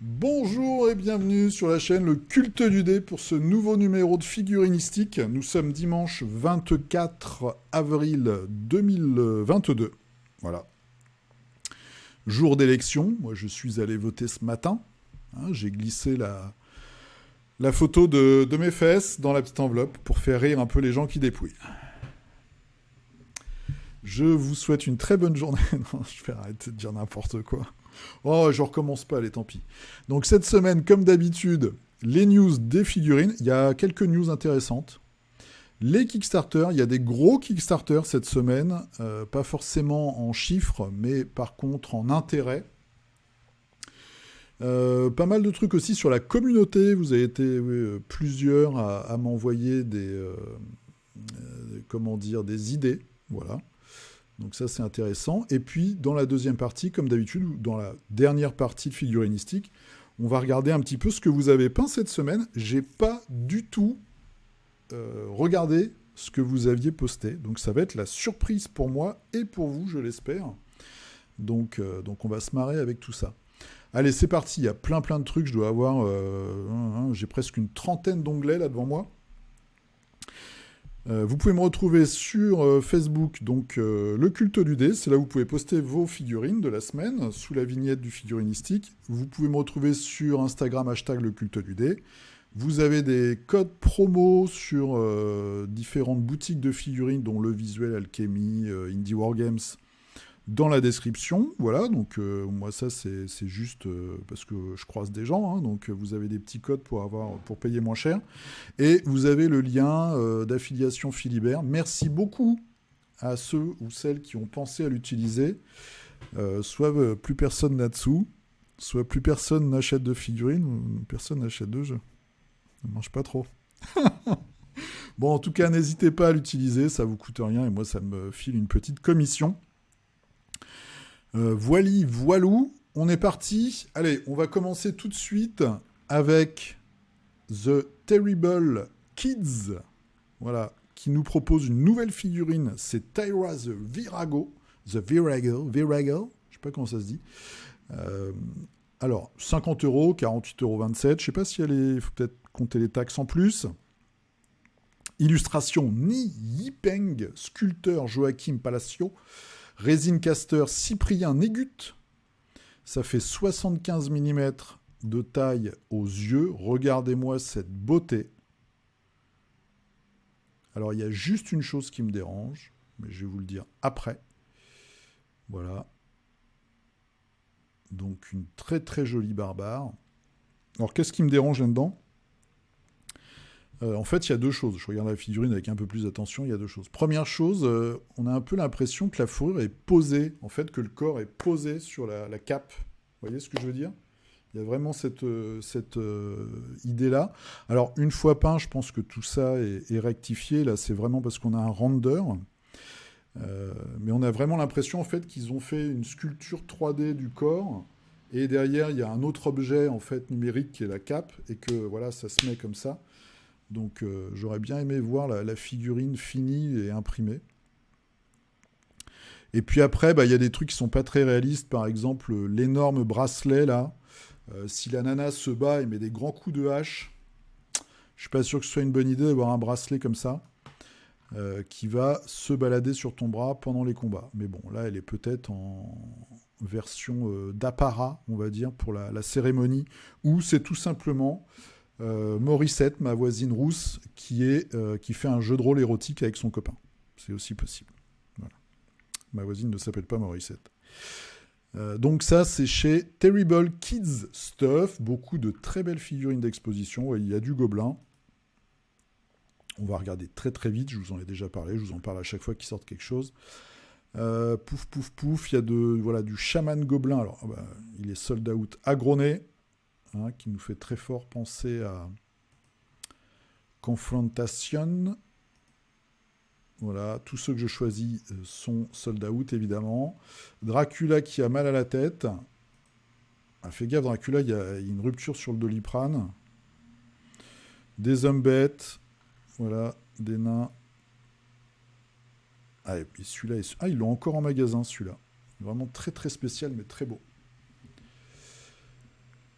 Bonjour et bienvenue sur la chaîne Le Culte du Dé pour ce nouveau numéro de figurinistique. Nous sommes dimanche 24 avril 2022. Voilà. Jour d'élection. Moi, je suis allé voter ce matin. J'ai glissé la photo de mes fesses dans la petite enveloppe pour faire rire un peu les gens qui dépouillent. Je vous souhaite une très bonne journée. Non, je vais arrêter de dire n'importe quoi. Oh, je recommence pas, allez, tant pis. Donc cette semaine, comme d'habitude, les news des figurines. Il y a quelques news intéressantes. Les Kickstarter, il y a des gros Kickstarter cette semaine. Pas forcément en chiffres, mais par contre en intérêt. Pas mal de trucs aussi sur la communauté. Vous avez été plusieurs à m'envoyer des idées. Voilà. Donc ça, c'est intéressant. Et puis, dans la deuxième partie, comme d'habitude, ou dans la dernière partie de figurinistique, on va regarder un petit peu ce que vous avez peint cette semaine. J'ai pas du tout regardé ce que vous aviez posté. Donc ça va être la surprise pour moi et pour vous, je l'espère. Donc on va se marrer avec tout ça. Allez, c'est parti. Il y a plein de trucs. Je dois avoir... j'ai presque une trentaine d'onglets là devant moi. Vous pouvez me retrouver sur Facebook, donc le culte du dé, c'est là où vous pouvez poster vos figurines de la semaine, sous la vignette du figurinistique. Vous pouvez me retrouver sur Instagram, hashtag le culte du dé. Vous avez des codes promo sur différentes boutiques de figurines, dont Le Visuel, Alchemy, Indie Wargames, dans la description. Voilà, donc moi ça c'est juste parce que je croise des gens, donc vous avez des petits codes pour payer moins cher. Et vous avez le lien d'affiliation Philibert. Merci beaucoup à ceux ou celles qui ont pensé à l'utiliser. Soit plus personne n'a de sous, soit plus personne n'achète de figurines, ou personne n'achète de jeux. Ne mange pas trop. Bon, en tout cas, n'hésitez pas à l'utiliser, ça vous coûte rien et moi ça me file une petite commission. Voilou, on est parti. Allez, on va commencer tout de suite avec The Terrible Kids, voilà, qui nous propose une nouvelle figurine. C'est Tyra the Virago, je sais pas comment ça se dit. Alors, 50 €, 48,27 €. Je sais pas si il faut peut-être compter les taxes en plus. Illustration Ni Yipeng, sculpteur Joachim Palacio. Résine caster Cyprien Négut. Ça fait 75 mm de taille aux yeux. Regardez-moi cette beauté. Alors, il y a juste une chose qui me dérange, mais je vais vous le dire après. Voilà. Donc, une très très jolie barbare. Alors, qu'est-ce qui me dérange là-dedans ? En fait, il y a deux choses. Je regarde la figurine avec un peu plus d'attention, il y a deux choses. Première chose, on a un peu l'impression que la fourrure est posée, en fait, que le corps est posé sur la cape. Vous voyez ce que je veux dire ? Il y a vraiment cette idée-là. Alors, une fois peint, je pense que tout ça est rectifié. Là, c'est vraiment parce qu'on a un render. Mais on a vraiment l'impression, en fait, qu'ils ont fait une sculpture 3D du corps. Et derrière, il y a un autre objet, en fait, numérique, qui est la cape. Et que, voilà, ça se met comme ça. Donc j'aurais bien aimé voir la figurine finie et imprimée. Et puis après, il y a des trucs qui sont pas très réalistes. Par exemple, l'énorme bracelet, là. Si la nana se bat et met des grands coups de hache, je suis pas sûr que ce soit une bonne idée d'avoir un bracelet comme ça, qui va se balader sur ton bras pendant les combats. Mais bon, là, elle est peut-être en version d'apparat, on va dire, pour la cérémonie, ou c'est tout simplement... Morissette, ma voisine rousse, qui fait un jeu de rôle érotique avec son copain. C'est aussi possible. Voilà. Ma voisine ne s'appelle pas Morissette. Donc ça, c'est chez Terrible Kids Stuff. Beaucoup de très belles figurines d'exposition. Il y a du gobelin. On va regarder très très vite. Je vous en ai déjà parlé. Je vous en parle à chaque fois qu'il sort quelque chose. Pouf, pouf, pouf. Il y a du chaman gobelin. Alors, il est sold out agronné. Qui nous fait très fort penser à Confrontation. Voilà, tous ceux que je choisis sont sold out, évidemment. Dracula qui a mal à la tête. Fais gaffe, Dracula, il y a une rupture sur le Doliprane. Des hommes bêtes. Voilà, des nains. Ah, et puis celui-là, ils l'ont encore en magasin, celui-là. Vraiment très très spécial, mais très beau.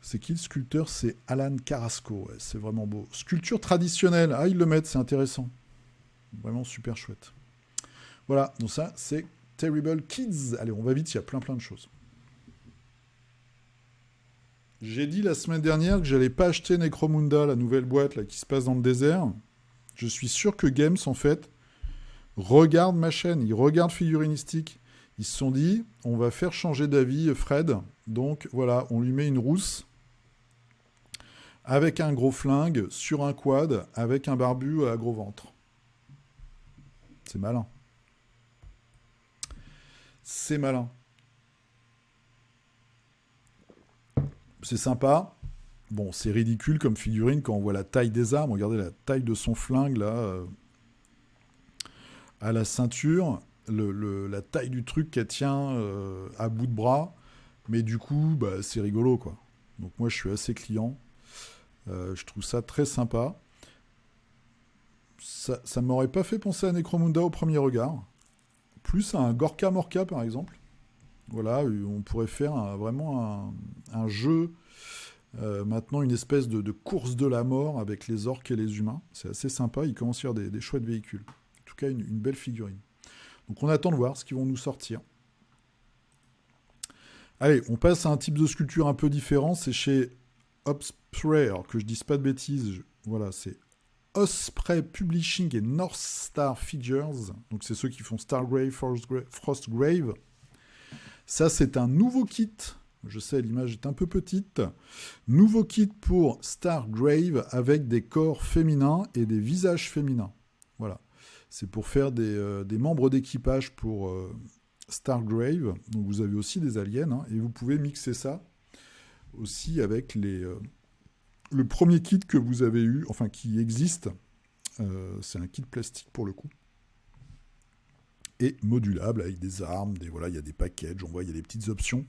C'est qui le sculpteur? C'est Alan Carrasco. Ouais, c'est vraiment beau. Sculpture traditionnelle. Ah, ils le mettent, c'est intéressant. Vraiment super chouette. Voilà, donc ça, c'est Terrible Kids. Allez, on va vite, il y a plein plein de choses. J'ai dit la semaine dernière que j'allais pas acheter Necromunda, la nouvelle boîte là, qui se passe dans le désert. Je suis sûr que Games, en fait, regarde ma chaîne. Ils regardent Figurinistique. Ils se sont dit, on va faire changer d'avis Fred. Donc voilà, on lui met une rousse avec un gros flingue sur un quad avec un barbu à gros ventre. C'est malin. C'est malin. C'est sympa. Bon, c'est ridicule comme figurine quand on voit la taille des armes. Regardez la taille de son flingue là, à la ceinture, la taille du truc qu'elle tient à bout de bras. Mais du coup, bah, c'est rigolo quoi. Donc moi, je suis assez client. Je trouve ça très sympa. Ça m'aurait pas fait penser à Necromunda au premier regard. Plus à un Gorka Morka par exemple. Voilà, on pourrait faire vraiment un jeu, maintenant une espèce de course de la mort avec les orques et les humains. C'est assez sympa, il commence à y avoir des chouettes véhicules. En tout cas, une belle figurine. Donc on attend de voir ce qu'ils vont nous sortir. Allez, on passe à un type de sculpture un peu différent, c'est chez Osprey, alors que je dise pas de bêtises, voilà, c'est Osprey Publishing et North Star Figures, donc c'est ceux qui font Stargrave, Frostgrave. Ça, c'est un nouveau kit. Je sais, l'image est un peu petite. Nouveau kit pour Stargrave avec des corps féminins et des visages féminins. Voilà. C'est pour faire des membres d'équipage pour Stargrave. Donc vous avez aussi des aliens. Hein, et vous pouvez mixer ça aussi avec le premier kit que vous avez eu, enfin qui existe. C'est un kit plastique pour le coup. Et modulable avec des armes, voilà, il y a des packages, on voit, il y a des petites options.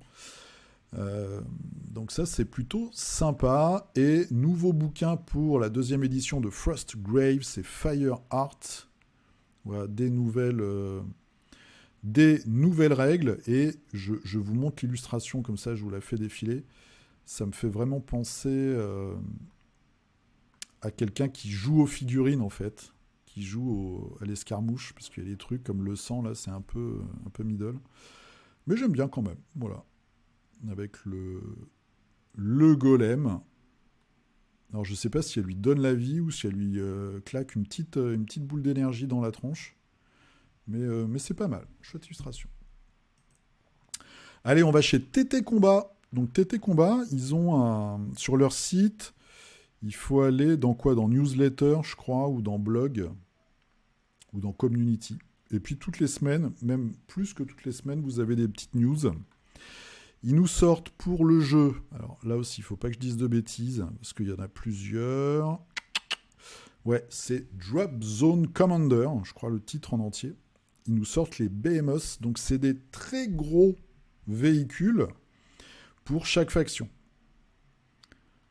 Donc ça, c'est plutôt sympa. Et nouveau bouquin pour la deuxième édition de Frostgrave, c'est Fire Art. Voilà, des nouvelles règles. Et je vous montre l'illustration, comme ça, je vous la fais défiler. Ça me fait vraiment penser à quelqu'un qui joue aux figurines, en fait. Qui joue à l'escarmouche, parce qu'il y a des trucs comme le sang, là, c'est un peu middle. Mais j'aime bien quand même, voilà. Avec le golem. Alors, je sais pas si elle lui donne la vie ou si elle lui claque une petite boule d'énergie dans la tronche. Mais c'est pas mal. Chouette illustration. Allez, on va chez TT Combat. Donc, TT Combat, ils ont sur leur site, il faut aller dans quoi? Dans Newsletter, je crois, ou dans Blog, ou dans Community. Et puis, toutes les semaines, même plus que toutes les semaines, vous avez des petites news. Ils nous sortent pour le jeu. Alors là aussi, il ne faut pas que je dise de bêtises, parce qu'il y en a plusieurs. Ouais, c'est Drop Zone Commander, je crois le titre en entier. Ils nous sortent les Behemoths, donc c'est des très gros véhicules pour chaque faction.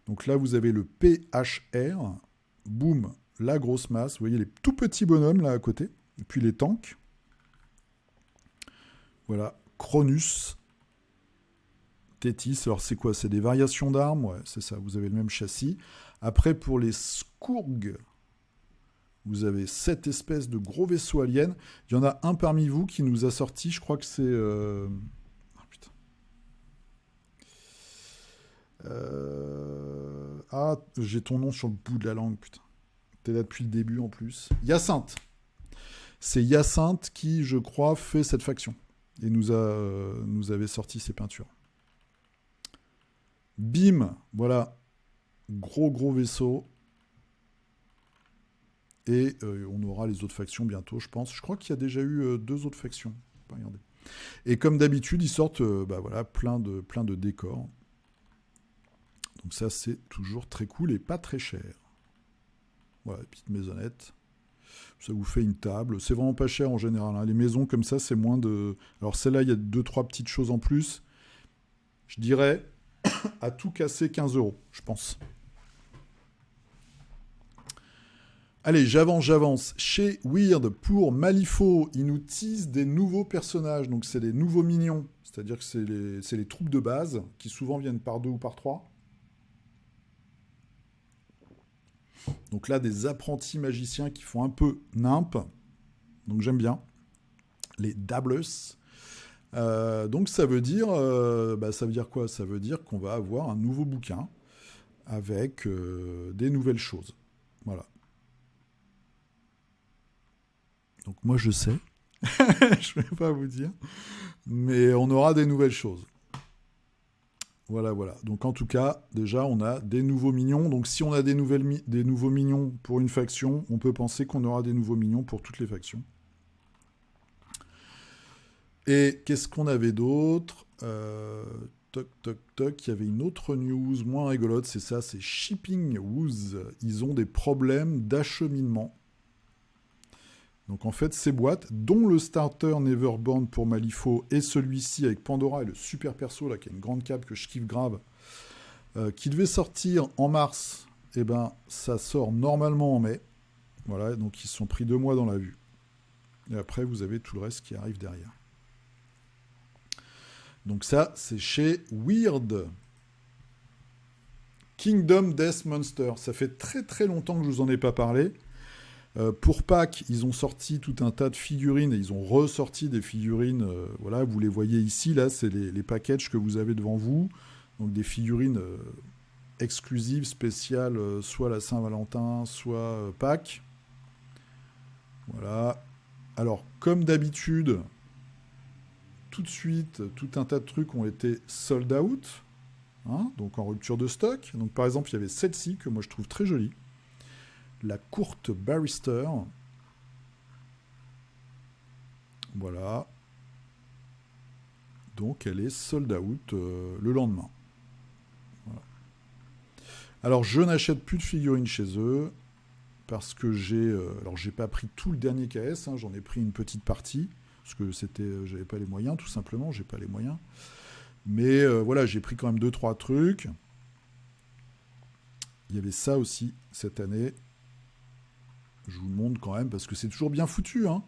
Donc là, vous avez le PHR, boum, la grosse masse. Vous voyez les tout petits bonhommes là à côté. Et puis les tanks. Voilà, Cronus, Tétis. Alors c'est quoi? C'est des variations d'armes? Ouais, c'est ça, vous avez le même châssis. Après, pour les Scourgs, vous avez cette espèce de gros vaisseau alien. Il y en a un parmi vous qui nous a sorti, je crois que c'est... Ah putain. Ah, j'ai ton nom sur le bout de la langue, putain. T'es là depuis le début en plus. Hyacinthe. C'est Hyacinthe qui, je crois, fait cette faction. Et nous avait sorti ses peintures. Bim, voilà. Gros vaisseau. Et on aura les autres factions bientôt, je pense. Je crois qu'il y a déjà eu 2 autres factions. Regardez. Et comme d'habitude, ils sortent voilà, plein de décors. Donc ça, c'est toujours très cool et pas très cher. Voilà, petite maisonnette. Ça vous fait une table. C'est vraiment pas cher en général. Hein. Les maisons comme ça, c'est moins de... Alors celle-là, il y a 2-3 petites choses en plus. Je dirais à tout casser 15 €, je pense. Allez, j'avance. Chez Weird, pour Malifaux, ils nous teasent des nouveaux personnages. Donc, c'est des nouveaux minions. C'est-à-dire que c'est les troupes de base, qui souvent viennent par 2 ou par 3. Donc là, des apprentis magiciens qui font un peu nimp. Donc, j'aime bien. Les Dabblers. Donc, ça veut dire quoi? Ça veut dire qu'on va avoir un nouveau bouquin avec des nouvelles choses. Voilà. Donc moi je sais, je ne vais pas vous dire, mais on aura des nouvelles choses. Voilà. Donc en tout cas, déjà on a des nouveaux minions. Donc si on a des nouveaux minions pour une faction, on peut penser qu'on aura des nouveaux minions pour toutes les factions. Et qu'est-ce qu'on avait d'autre? Toc. Il y avait une autre news moins rigolote, c'est ça, c'est Shipping Woods. Ils ont des problèmes d'acheminement. Donc en fait, ces boîtes, dont le starter Neverborn pour Malifaux et celui-ci avec Pandora et le super perso, là, qui a une grande cape que je kiffe grave, qui devait sortir en mars, et ben ça sort normalement en mai. Voilà, donc ils se sont pris 2 mois dans la vue. Et après, vous avez tout le reste qui arrive derrière. Donc ça, c'est chez Weird. Kingdom Death Monster. Ça fait très très longtemps que je vous en ai pas parlé. Pour Pâques, ils ont sorti tout un tas de figurines et ils ont ressorti des figurines. Voilà, vous les voyez ici. Là, c'est les packages que vous avez devant vous. Donc des figurines exclusives, spéciales, soit la Saint-Valentin, soit Pâques. Voilà. Alors, comme d'habitude, tout de suite, tout un tas de trucs ont été sold out. Hein, donc en rupture de stock. Donc par exemple, il y avait celle-ci que moi je trouve très jolie. La courte Barrister. Voilà. Donc elle est sold out le lendemain. Voilà. Alors je n'achète plus de figurines chez eux parce que j'ai pas pris tout le dernier KS, hein, j'en ai pris une petite partie parce que j'avais pas les moyens, tout simplement, j'ai pas les moyens. Mais voilà, j'ai pris quand même 2-3 trucs. Il y avait ça aussi cette année. Je vous le montre quand même parce que c'est toujours bien foutu. Hein.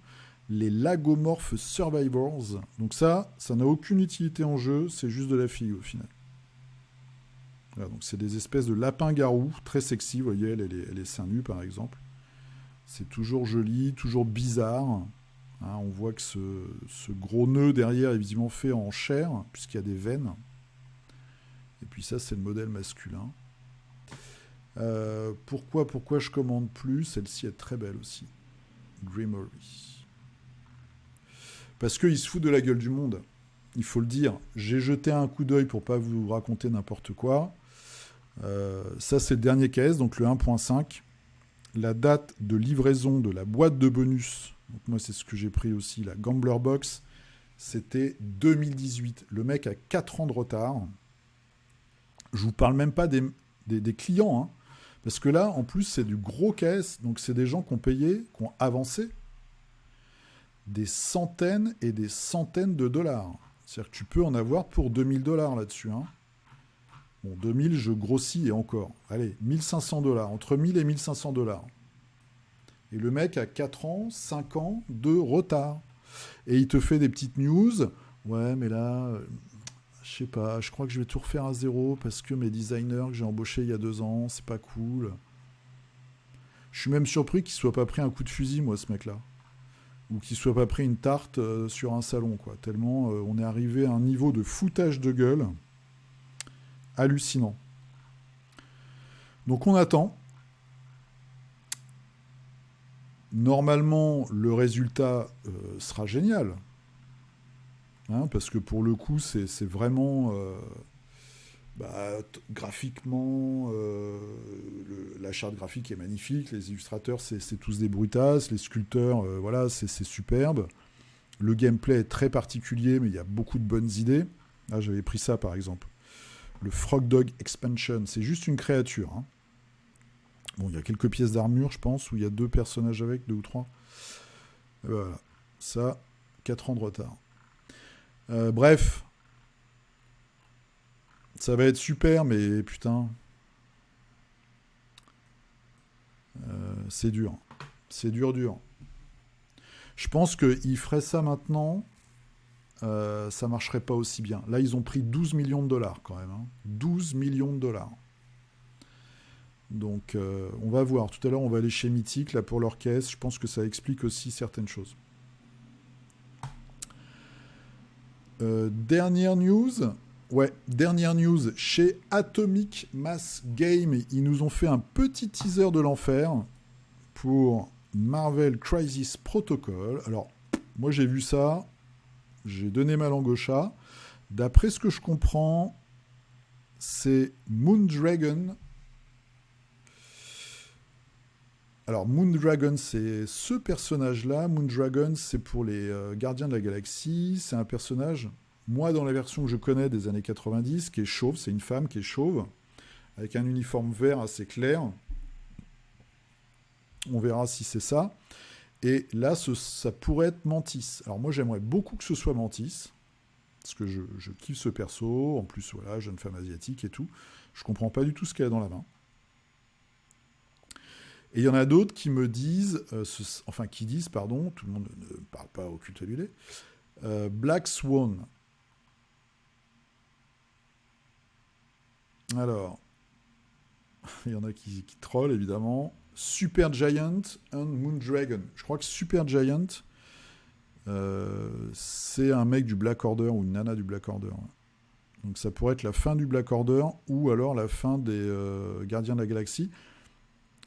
Les Lagomorph Survivors. Donc ça n'a aucune utilité en jeu, c'est juste de la figue au final. Voilà, donc c'est des espèces de lapins-garous très sexy. Vous voyez, elle est seins nus par exemple. C'est toujours joli, toujours bizarre. Hein, on voit que ce gros nœud derrière est visiblement fait en chair, puisqu'il y a des veines. Et puis ça, c'est le modèle masculin. Pourquoi je commande plus? Celle-ci est très belle aussi. Grimory. Parce qu'ils se foutent de la gueule du monde. Il faut le dire. J'ai jeté un coup d'œil pour pas vous raconter n'importe quoi. Ça, c'est le dernier KS, donc le 1.5. La date de livraison de la boîte de bonus, donc moi c'est ce que j'ai pris aussi, la Gambler Box, c'était 2018. Le mec a 4 ans de retard. Je vous parle même pas des clients, hein, parce que là, en plus, c'est du gros KS, donc c'est des gens qui ont payé, qui ont avancé des centaines et des centaines de dollars. C'est-à-dire que tu peux en avoir pour $2000 là-dessus. Hein. Bon, 2000, je grossis et encore. Allez, $1500. Entre 1000 et $1500. Et le mec a 4 ans, 5 ans de retard. Et il te fait des petites news. Ouais, mais là, je sais pas, je crois que je vais tout refaire à zéro parce que mes designers que j'ai embauchés il y a 2 ans, c'est pas cool. Je suis même surpris qu'il soit pas pris un coup de fusil, moi, ce mec-là. Ou qu'il soit pas pris une tarte sur un salon, quoi. Tellement on est arrivé à un niveau de foutage de gueule hallucinant. Donc on attend. Normalement, le résultat sera génial. Hein, parce que pour le coup, c'est vraiment... graphiquement, la charte graphique est magnifique. Les illustrateurs, c'est tous des brutasses. Les sculpteurs, voilà, c'est superbe. Le gameplay est très particulier, mais il y a beaucoup de bonnes idées. Là, j'avais pris ça, par exemple. Le Frog Dog Expansion, c'est juste une créature. Hein. Bon, il y a quelques pièces d'armure, je pense, où il y a 2 personnages avec, 2 ou 3. Voilà. Ça, 4 ans de retard. Bref. Ça va être super, mais putain. c'est dur. C'est dur. Je pense qu'ils feraient ça maintenant, ça marcherait pas aussi bien. Là, ils ont pris 12 millions de dollars quand même. 12 millions de dollars. Donc, on va voir. Tout à l'heure, on va aller chez Mythic, là, pour leur caisse. Je pense que ça explique aussi certaines choses. Dernière news. Ouais, dernière news. Chez Atomic Mass Game, ils nous ont fait un petit teaser de l'enfer pour Marvel Crisis Protocol. Alors, moi, j'ai vu ça. J'ai donné ma langue au chat. D'après ce que je comprends, c'est Moondragon. Alors, Moondragon, c'est ce personnage-là. Moondragon, c'est pour les Gardiens de la Galaxie. C'est un personnage, moi, dans la version que je connais des années 90, qui est chauve. C'est une femme qui est chauve, avec un uniforme vert assez clair. On verra si c'est ça. Et là, ça pourrait être Mantis. Alors, moi, j'aimerais beaucoup que ce soit Mantis, parce que je kiffe ce perso. En plus, voilà, jeune femme asiatique et tout. Je comprends pas du tout ce qu'elle a dans la main. Et il y en a d'autres qui me disent, qui disent, pardon, tout le monde ne parle pas au culte du lait, Black Swan. Alors, il y en a qui trollent, évidemment. Super Giant and Moondragon. Je crois que Super Giant, c'est un mec du Black Order ou une nana du Black Order. Donc ça pourrait être la fin du Black Order ou alors la fin des Gardiens de la Galaxie.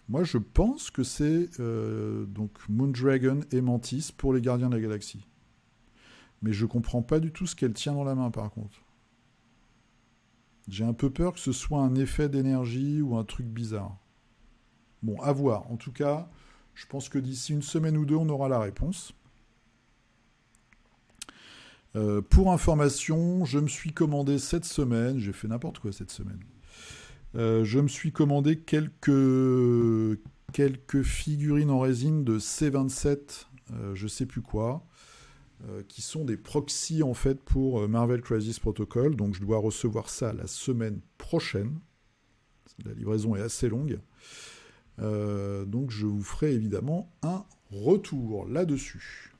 Moi, je pense que c'est donc Moondragon et Mantis pour les Gardiens de la Galaxie. Mais je comprends pas du tout ce qu'elle tient dans la main, par contre. J'ai un peu peur que ce soit un effet d'énergie ou un truc bizarre. Bon, à voir. En tout cas, je pense que d'ici une semaine ou deux, on aura la réponse. Pour information, je me suis commandé cette semaine, j'ai fait n'importe quoi cette semaine. Je me suis commandé quelques figurines en résine de C27, je sais plus quoi, qui sont des proxys en fait pour Marvel Crisis Protocol. Donc je dois recevoir ça la semaine prochaine. La livraison est assez longue. Donc je vous ferai évidemment un retour là-dessus.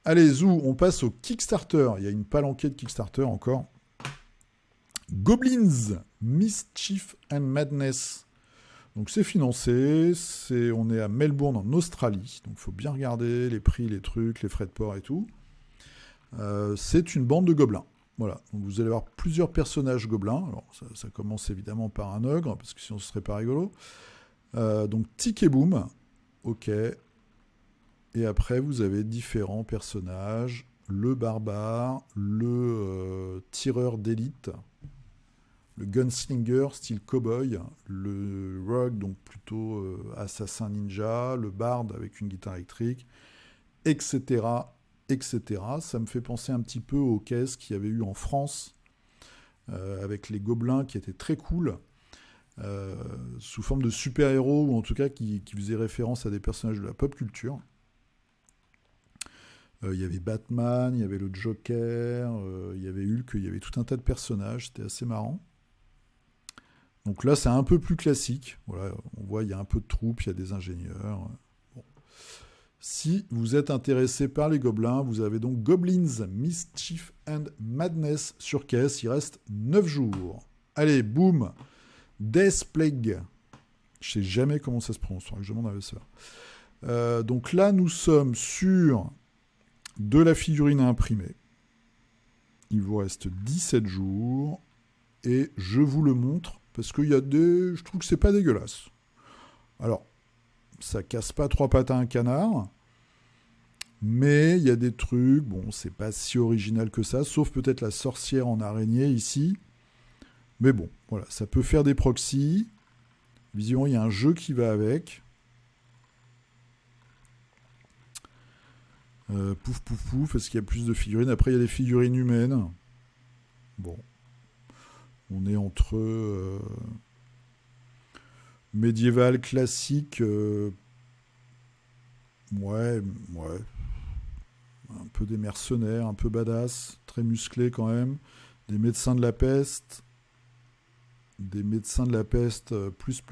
Allez, Zou, on passe au Kickstarter. Il y a une palanquée de Kickstarter encore. Goblins, Mischief and Madness. Donc c'est financé, on est à Melbourne en Australie, donc il faut bien regarder les prix, les trucs, les frais de port et tout. C'est une bande de gobelins. Voilà, donc vous allez avoir plusieurs personnages gobelins. Alors ça commence évidemment par un ogre, parce que sinon ce serait pas rigolo. Donc Tic et Boom, ok. Et après vous avez différents personnages, le barbare, le tireur d'élite, le gunslinger style cowboy, le rogue, donc plutôt assassin ninja, le bard avec une guitare électrique, etc., etc. Ça me fait penser un petit peu aux caisses qu'il y avait eu en France avec les gobelins qui étaient très cool, sous forme de super-héros, ou en tout cas qui faisaient référence à des personnages de la pop culture. Il y avait Batman, il y avait le Joker, il y avait Hulk, il y avait tout un tas de personnages, c'était assez marrant. Donc là, c'est un peu plus classique. Voilà, on voit, il y a un peu de troupes, il y a des ingénieurs. Bon. Si vous êtes intéressé par les gobelins, vous avez donc Goblins, Mischief and Madness sur caisse. Il reste 9 jours. Allez, boum. Death Plague. Je sais jamais comment ça se prononce. Je demande à ça. Donc là, nous sommes sur de la figurine à imprimer. Il vous reste 17 jours. Et je vous le montre. Parce qu'il y a des... Je trouve que c'est pas dégueulasse. Alors, ça casse pas trois pattes à un canard. Mais il y a des trucs... Bon, c'est pas si original que ça. Sauf peut-être la sorcière en araignée ici. Mais bon, voilà. Ça peut faire des proxys. Visiblement, il y a un jeu qui va avec. Pouf, pouf, pouf. Est-ce qu'il y a plus de figurines? Après, il y a des figurines humaines. Bon. On est entre médiéval, classique, ouais, un peu des mercenaires, un peu badass, très musclés quand même, des médecins de la peste, plus,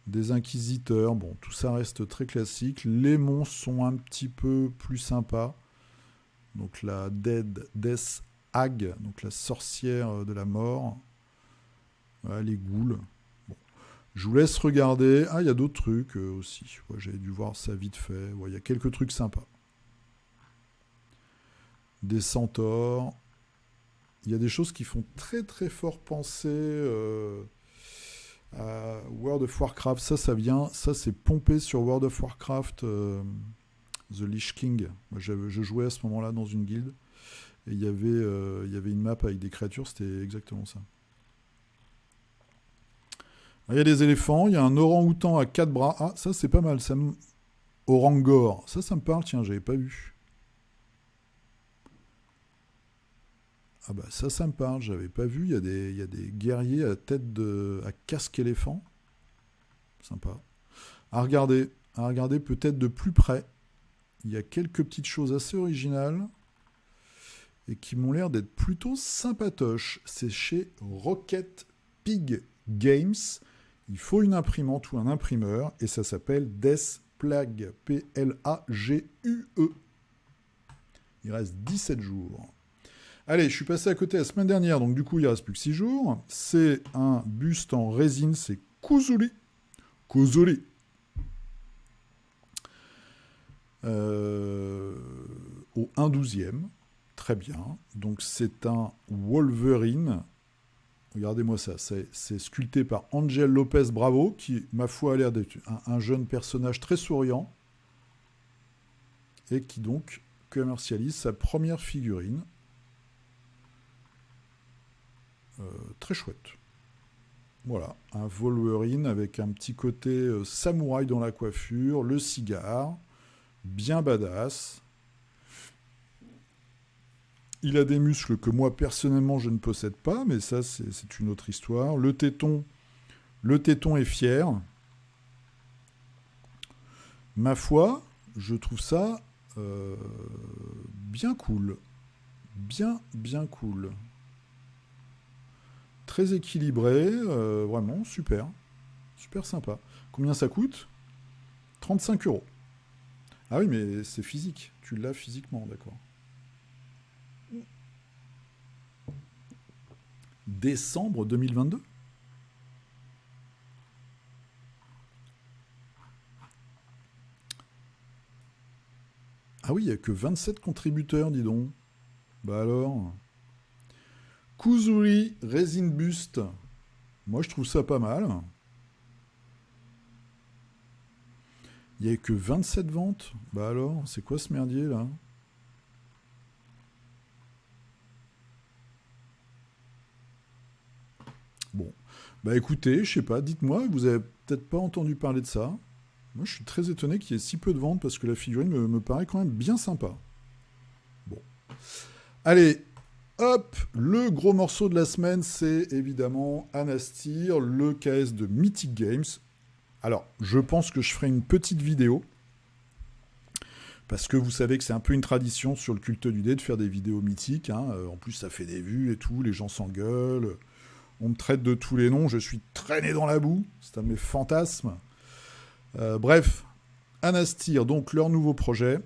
Des inquisiteurs, bon, tout ça reste très classique. Les monstres sont un petit peu plus sympas. Donc la Death Hag, donc la sorcière de la mort. Voilà, les ghouls. Bon. Je vous laisse regarder. Ah, il y a d'autres trucs aussi. Ouais, j'avais dû voir ça vite fait. Ouais, il y a quelques trucs sympas. Des centaures. Il y a des choses qui font très très fort penser à World of Warcraft. Ça c'est pompé sur World of Warcraft, The Lich King. Moi, je jouais à ce moment-là dans une guilde et il y avait une map avec des créatures, c'était exactement ça. Il y a des éléphants, il y a un orang-outan à 4 bras. Ah, ça c'est pas mal. Orangor. Ça me parle, tiens, j'avais pas vu. Ah bah ça me parle, j'avais pas vu. Il y a des guerriers à casque éléphant. Sympa. À regarder peut-être de plus près. Il y a quelques petites choses assez originales et qui m'ont l'air d'être plutôt sympatoches. C'est chez Rocket Pig Games. Il faut une imprimante ou un imprimeur et ça s'appelle Death Plague. P-L-A-G-U-E. Il reste 17 jours. Allez, je suis passé à côté la semaine dernière, donc du coup, il ne reste plus que 6 jours. C'est un buste en résine, c'est Kuzuri. Kuzuri. Au 1/12e. Très bien. Donc, c'est un Wolverine. Regardez-moi ça. C'est sculpté par Angel Lopez Bravo, qui, ma foi, a l'air d'être un jeune personnage très souriant. Et qui, donc, commercialise sa première figurine. Très chouette. Voilà, un Wolverine avec un petit côté samouraï dans la coiffure, le cigare, bien badass. Il a des muscles que moi personnellement je ne possède pas, mais ça c'est une autre histoire. Le téton est fier. Ma foi, je trouve ça bien cool. Bien cool. Très équilibré, vraiment super. Super sympa. Combien ça coûte ? 35 €. Ah oui, mais c'est physique. Tu l'as physiquement, d'accord. Décembre 2022 ? Ah oui, il n'y a que 27 contributeurs, dis donc. Bah alors. Kuzuri Resin Buste. Moi, je trouve ça pas mal. Il n'y a que 27 ventes. Bah alors, c'est quoi ce merdier, là ? Bon. Bah écoutez, je sais pas, dites-moi, vous avez peut-être pas entendu parler de ça. Moi, je suis très étonné qu'il y ait si peu de ventes parce que la figurine me paraît quand même bien sympa. Bon. Allez, hop, le gros morceau de la semaine, c'est évidemment Anastir, le KS de Mythic Games. Alors, je pense que je ferai une petite vidéo, parce que vous savez que c'est un peu une tradition sur le culte du dé de faire des vidéos mythiques. Hein. En plus, ça fait des vues et tout, les gens s'engueulent. On me traite de tous les noms, je suis traîné dans la boue, c'est un de mes fantasmes. Bref, Anastir, donc leur nouveau projet,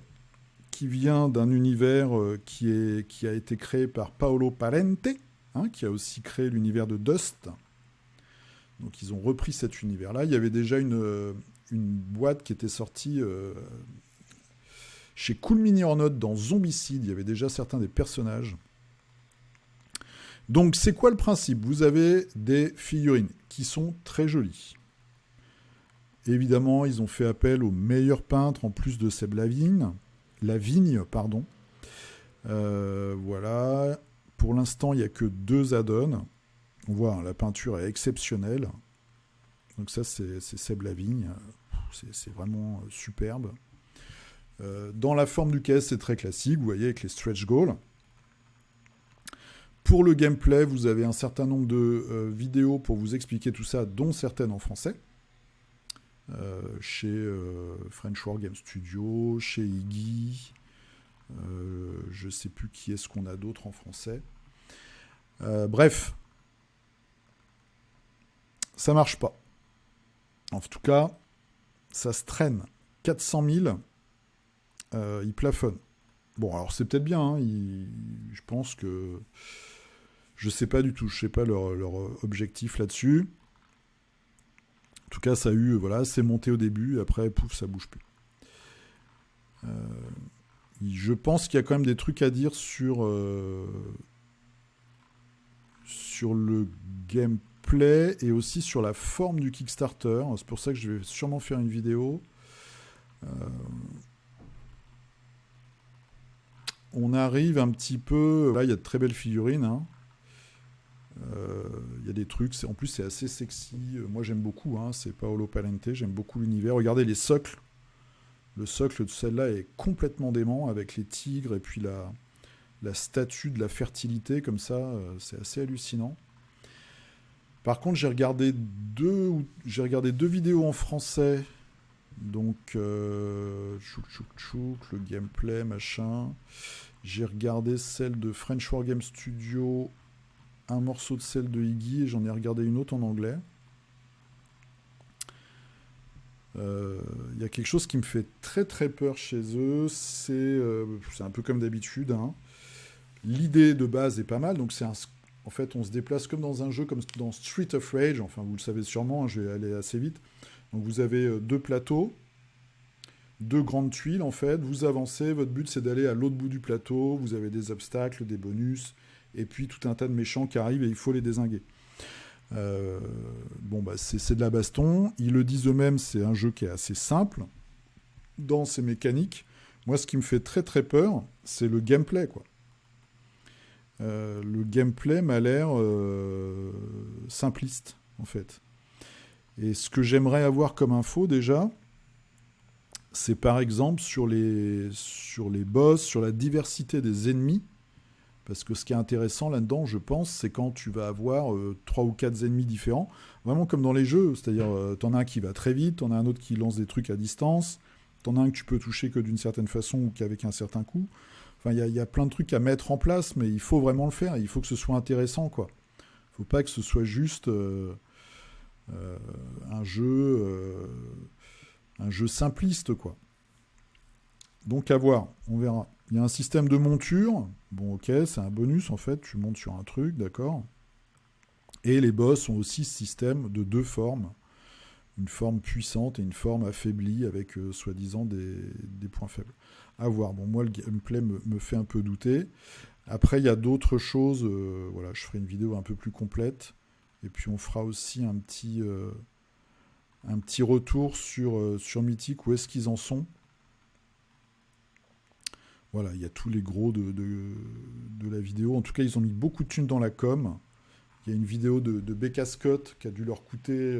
qui vient d'un univers qui a été créé par Paolo Parente, hein, qui a aussi créé l'univers de Dust. Donc ils ont repris cet univers-là. Il y avait déjà une boîte qui était sortie chez Cool Mini or Not dans Zombicide. Il y avait déjà certains des personnages. Donc c'est quoi le principe ? Vous avez des figurines qui sont très jolies. Évidemment, ils ont fait appel aux meilleurs peintres en plus de Seb Lavigne. Voilà. Pour l'instant, il n'y a que 2 add-ons. On voit, hein, la peinture est exceptionnelle. Donc ça, c'est Seb Lavigne. C'est vraiment superbe. Dans la forme du KS, c'est très classique. Vous voyez, avec les stretch goals. Pour le gameplay, vous avez un certain nombre de vidéos pour vous expliquer tout ça, dont certaines en français. Chez French War Game Studio, chez Iggy, je ne sais plus qui est-ce qu'on a d'autre en français. Bref, ça marche pas. En tout cas, ça se traîne. 400 000, il plafonne. Bon, alors c'est peut-être bien, hein, je pense que... Je sais pas du tout, je sais pas leur objectif là-dessus. En tout cas, ça a eu, voilà, c'est monté au début, et après, pouf, ça bouge plus. Je pense qu'il y a quand même des trucs à dire sur le gameplay et aussi sur la forme du Kickstarter. C'est pour ça que je vais sûrement faire une vidéo. On arrive un petit peu... Là, il y a de très belles figurines, hein. Il y a des trucs, en plus c'est assez sexy. Moi j'aime beaucoup, hein, c'est Paolo Palente, j'aime beaucoup l'univers. Regardez les socles. Le socle de celle-là est complètement dément avec les tigres et puis la statue de la fertilité comme ça, c'est assez hallucinant. Par contre, j'ai regardé deux vidéos en français. Donc, tchouk, le gameplay, machin. J'ai regardé celle de French Wargame Studio, un morceau de celle de Iggy, et j'en ai regardé une autre en anglais. Il y a quelque chose qui me fait très très peur chez eux, c'est un peu comme d'habitude, hein. L'idée de base est pas mal, donc en fait on se déplace comme dans un jeu comme dans Street of Rage, enfin vous le savez sûrement, hein, je vais aller assez vite. Donc vous avez deux plateaux, deux grandes tuiles en fait, vous avancez, votre but c'est d'aller à l'autre bout du plateau, vous avez des obstacles, des bonus, et puis tout un tas de méchants qui arrivent et il faut les dézinguer. Bon bah c'est de la baston, ils le disent eux-mêmes, c'est un jeu qui est assez simple dans ses mécaniques. Moi ce qui me fait très très peur, c'est le gameplay quoi. Le gameplay m'a l'air simpliste en fait. Et ce que j'aimerais avoir comme info déjà, c'est par exemple sur les boss, sur la diversité des ennemis. Parce que ce qui est intéressant là-dedans, je pense, c'est quand tu vas avoir 3 ou 4 ennemis différents, vraiment comme dans les jeux, c'est-à-dire t'en as un qui va très vite, t'en as un autre qui lance des trucs à distance, t'en as un que tu peux toucher que d'une certaine façon ou qu'avec un certain coup. Enfin, il y a plein de trucs à mettre en place, mais il faut vraiment le faire, il faut que ce soit intéressant, quoi. Faut pas que ce soit juste un jeu simpliste, quoi. Donc à voir, on verra. Il y a un système de monture. Bon, ok, c'est un bonus en fait. Tu montes sur un truc, d'accord. Et les boss ont aussi ce système de deux formes. Une forme puissante et une forme affaiblie avec soi-disant des points faibles. À voir. Bon, moi, le gameplay me fait un peu douter. Après, il y a d'autres choses. Voilà, je ferai une vidéo un peu plus complète. Et puis, on fera aussi un petit retour sur Mythic. Où est-ce qu'ils en sont? Voilà, il y a tous les gros de la vidéo. En tout cas, ils ont mis beaucoup de thunes dans la com. Il y a une vidéo de Becca Scott qui a dû leur coûter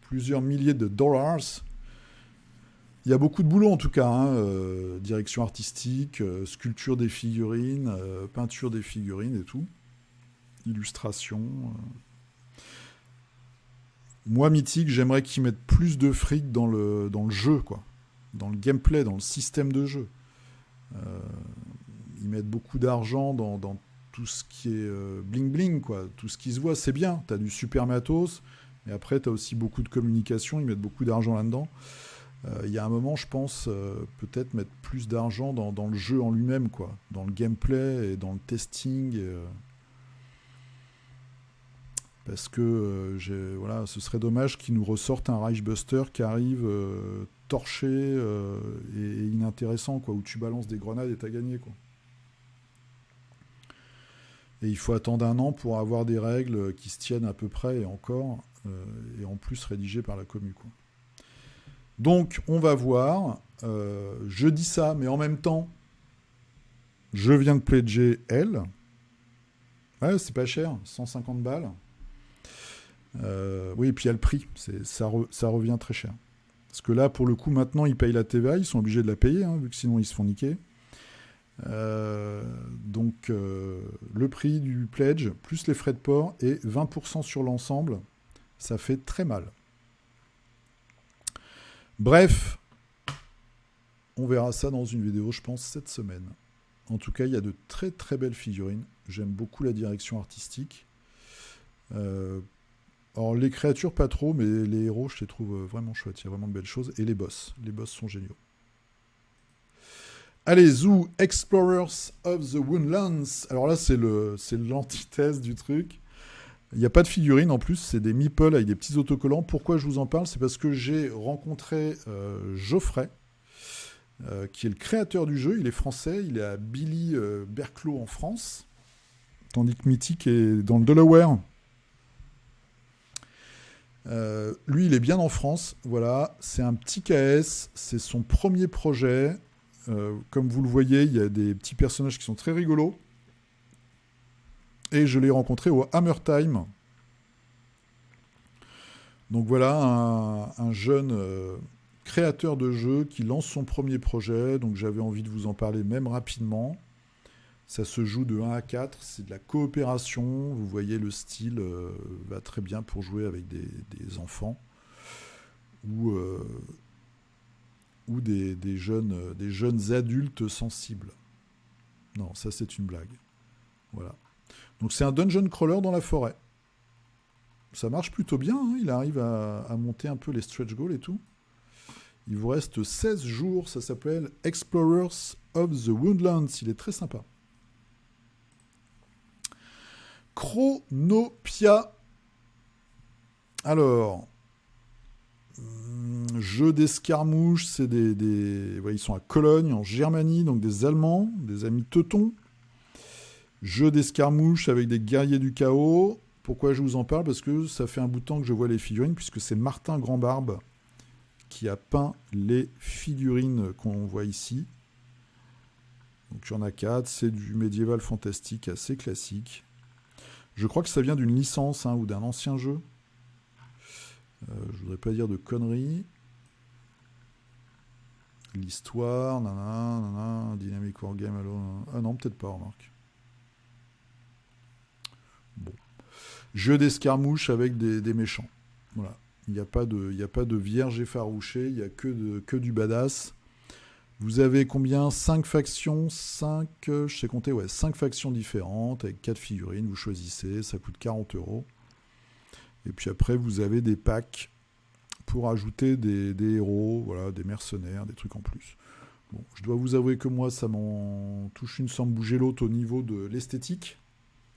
plusieurs milliers de dollars. Il y a beaucoup de boulot en tout cas, hein, direction artistique, sculpture des figurines, peinture des figurines et tout. Illustration. Moi, Mythique, j'aimerais qu'ils mettent plus de fric dans le jeu, quoi. Dans le gameplay, dans le système de jeu. Ils mettent beaucoup d'argent dans tout ce qui est bling bling, quoi. Tout ce qui se voit, c'est bien. T'as du super matos, mais après t'as aussi beaucoup de communication. Ils mettent beaucoup d'argent là-dedans. Il y a un moment, je pense, peut-être mettre plus d'argent dans le jeu en lui-même, quoi. Dans le gameplay et dans le testing. Parce que voilà, ce serait dommage qu'ils nous ressortent un Reichbuster qui arrive torché et inintéressant, quoi, où tu balances des grenades et t'as gagné, quoi. Et il faut attendre un an pour avoir des règles qui se tiennent à peu près et encore, et en plus rédigées par la commu, quoi. Donc on va voir. Je dis ça, mais en même temps, je viens de pledger elle. Ouais, c'est pas cher, 150 balles. Oui, et puis il y a le prix, ça revient très cher. Parce que là, pour le coup, maintenant, ils payent la TVA, ils sont obligés de la payer, hein, vu que sinon ils se font niquer. Donc, le prix du pledge, plus les frais de port, et 20% sur l'ensemble, ça fait très mal. Bref, on verra ça dans une vidéo, je pense, cette semaine. En tout cas, il y a de très très belles figurines. J'aime beaucoup la direction artistique. Alors les créatures pas trop, mais les héros je les trouve vraiment chouettes, il y a vraiment de belles choses. Et les boss sont géniaux. Allez, Zoo Explorers of the Woodlands. Alors là c'est l'antithèse du truc. Il n'y a pas de figurines en plus, c'est des meeples avec des petits autocollants. Pourquoi je vous en parle? C'est parce que j'ai rencontré Geoffrey, qui est le créateur du jeu. Il est français, il est à Billy Berclos en France, tandis que Mythic est dans le Delaware. Lui, il est bien en France. Voilà, c'est un petit KS, c'est son premier projet. Comme vous le voyez, il y a des petits personnages qui sont très rigolos. Et je l'ai rencontré au Hammer Time. Donc voilà, un jeune créateur de jeu qui lance son premier projet. Donc j'avais envie de vous en parler même rapidement. Ça se joue de 1 à 4, c'est de la coopération. Vous voyez, le style va très bien pour jouer avec des enfants ou des jeunes adultes sensibles. Non, ça c'est une blague. Voilà. Donc c'est un dungeon crawler dans la forêt. Ça marche plutôt bien, hein. Il arrive à monter un peu les stretch goals et tout. Il vous reste 16 jours, ça s'appelle Explorers of the Woodlands. Il est très sympa. Chronopia. Alors, jeu d'escarmouche, c'est ouais, ils sont à Cologne, en Germanie, donc des Allemands, des amis teutons. Jeu d'escarmouche avec des guerriers du chaos. Pourquoi je vous en parle? Parce que ça fait un bout de temps que je vois les figurines, puisque c'est Martin Grandbarbe qui a peint les figurines qu'on voit ici. Donc il y en a 4, c'est du médiéval fantastique assez classique. Je crois que ça vient d'une licence ou d'un ancien jeu. Je voudrais pas dire de conneries. L'histoire, Dynamic Wargame, ah non, peut-être pas, remarque. Bon. Jeu d'escarmouche avec des méchants. Voilà. Il n'y a pas de vierge effarouchée, il n'y a que du badass. Vous avez combien? 5 factions, 5, je sais compter, ouais, 5 factions différentes avec 4 figurines, vous choisissez, ça coûte 40 €. Et puis après, vous avez des packs pour ajouter des héros, voilà, des mercenaires, des trucs en plus. Bon, je dois vous avouer que moi, ça m'en touche une sans bouger l'autre au niveau de l'esthétique.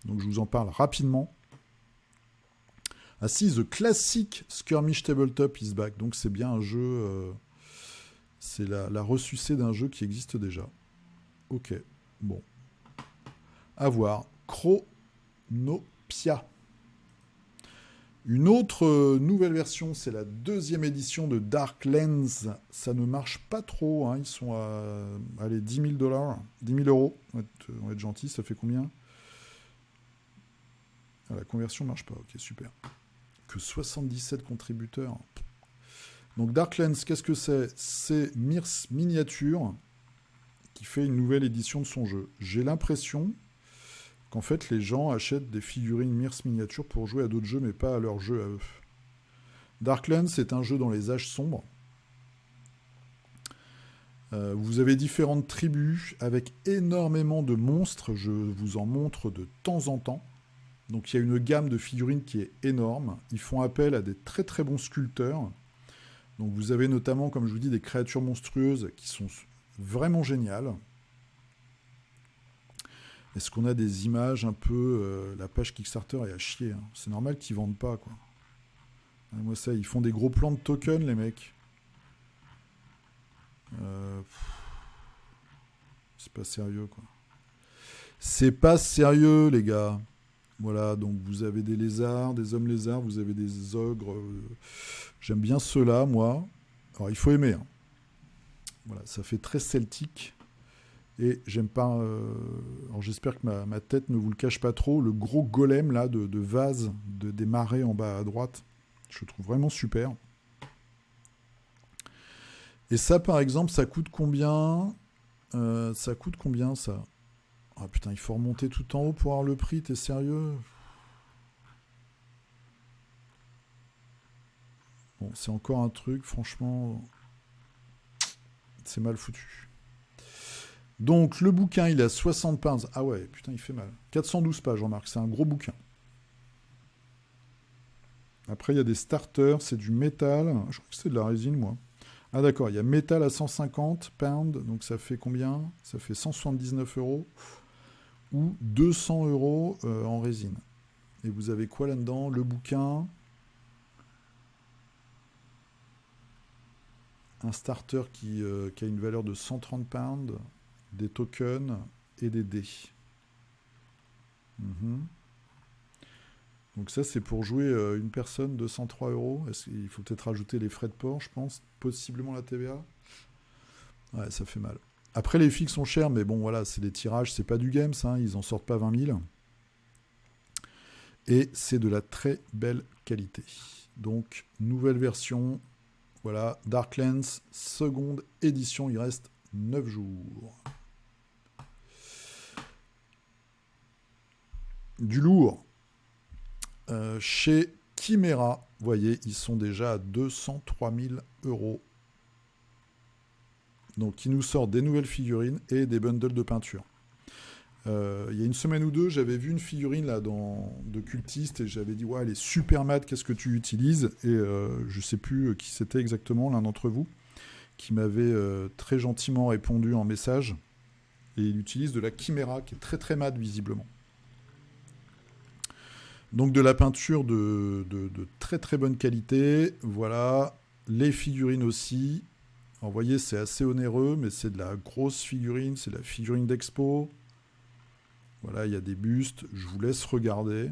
Donc je vous en parle rapidement. Ah si, The Classic Skirmish Tabletop is back. Donc c'est bien un jeu... c'est la ressucée d'un jeu qui existe déjà. Ok, bon. À voir. Chronopia. Une autre nouvelle version, c'est la 2e édition de Darklands. Ça ne marche pas trop. Ils sont à allez, 10 000 $, 10 000 €. On va être gentil, ça fait combien? La conversion ne marche pas. Ok, super. Que 77 contributeurs. Donc Darklands, qu'est-ce que c'est? C'est Mirs Miniature qui fait une nouvelle édition de son jeu. J'ai l'impression qu'en fait les gens achètent des figurines Mirs Miniature pour jouer à d'autres jeux, mais pas à leur jeu à eux. Darklands, c'est un jeu dans les âges sombres. Vous avez différentes tribus avec énormément de monstres. Je vous en montre de temps en temps. Donc il y a une gamme de figurines qui est énorme. Ils font appel à des très très bons sculpteurs. Donc vous avez notamment, comme je vous dis, des créatures monstrueuses qui sont vraiment géniales. Est-ce qu'on a des images un peu... la page Kickstarter est à chier. C'est normal qu'ils vendent pas, quoi. Moi ça, ils font des gros plans de tokens, les mecs. C'est pas sérieux, quoi. C'est pas sérieux, les gars. Voilà, donc vous avez des lézards, des hommes lézards, vous avez des ogres. J'aime bien ceux-là, moi. Alors, il faut aimer. Voilà, ça fait très celtique. Et j'aime pas... alors, j'espère que ma tête ne vous le cache pas trop. Le gros golem, là, de vase, des marais en bas à droite. Je le trouve vraiment super. Et ça, par exemple, ça coûte combien? Ça coûte combien, ça? Ah putain, il faut remonter tout en haut pour avoir le prix, t'es sérieux? Bon, c'est encore un truc, franchement, c'est mal foutu. Donc, le bouquin, il a 60 pages. Ah ouais, putain, il fait mal. 412 pages, remarque, c'est un gros bouquin. Après, il y a des starters, c'est du métal. Je crois que c'est de la résine, moi. Ah d'accord, il y a métal à 150 pounds, donc ça fait combien? Ça fait 179 euros ou 200 euros en résine. Et vous avez quoi là-dedans? Le bouquin, un starter qui a une valeur de 130 pounds, des tokens et des dés. Mhm. Donc ça, c'est pour jouer une personne de 103 euros. Il faut peut-être rajouter les frais de port, je pense, possiblement la TVA. Ouais, ça fait mal. Après, les fixes sont chers, mais bon, voilà, c'est des tirages, c'est pas du games, hein, ils en sortent pas 20 000. Et c'est de la très belle qualité. Donc, nouvelle version, voilà, Darklands, seconde édition, il reste 9 jours. Du lourd. Chez Chimera, vous voyez, ils sont déjà à 203 000 euros. Donc, ils nous sortent des nouvelles figurines et des bundles de peinture. Il y a une semaine ou deux, j'avais vu une figurine là, de cultiste et j'avais dit ouais, elle est super mat, qu'est-ce que tu utilises? Et je sais plus qui c'était exactement, l'un d'entre vous, qui m'avait très gentiment répondu en message. Et il utilise de la Chimera qui est très très mat visiblement. Donc de la peinture de très très bonne qualité. Voilà. Les figurines aussi. Alors, vous voyez, c'est assez onéreux, mais c'est de la grosse figurine. C'est de la figurine d'expo. Voilà, il y a des bustes. Je vous laisse regarder.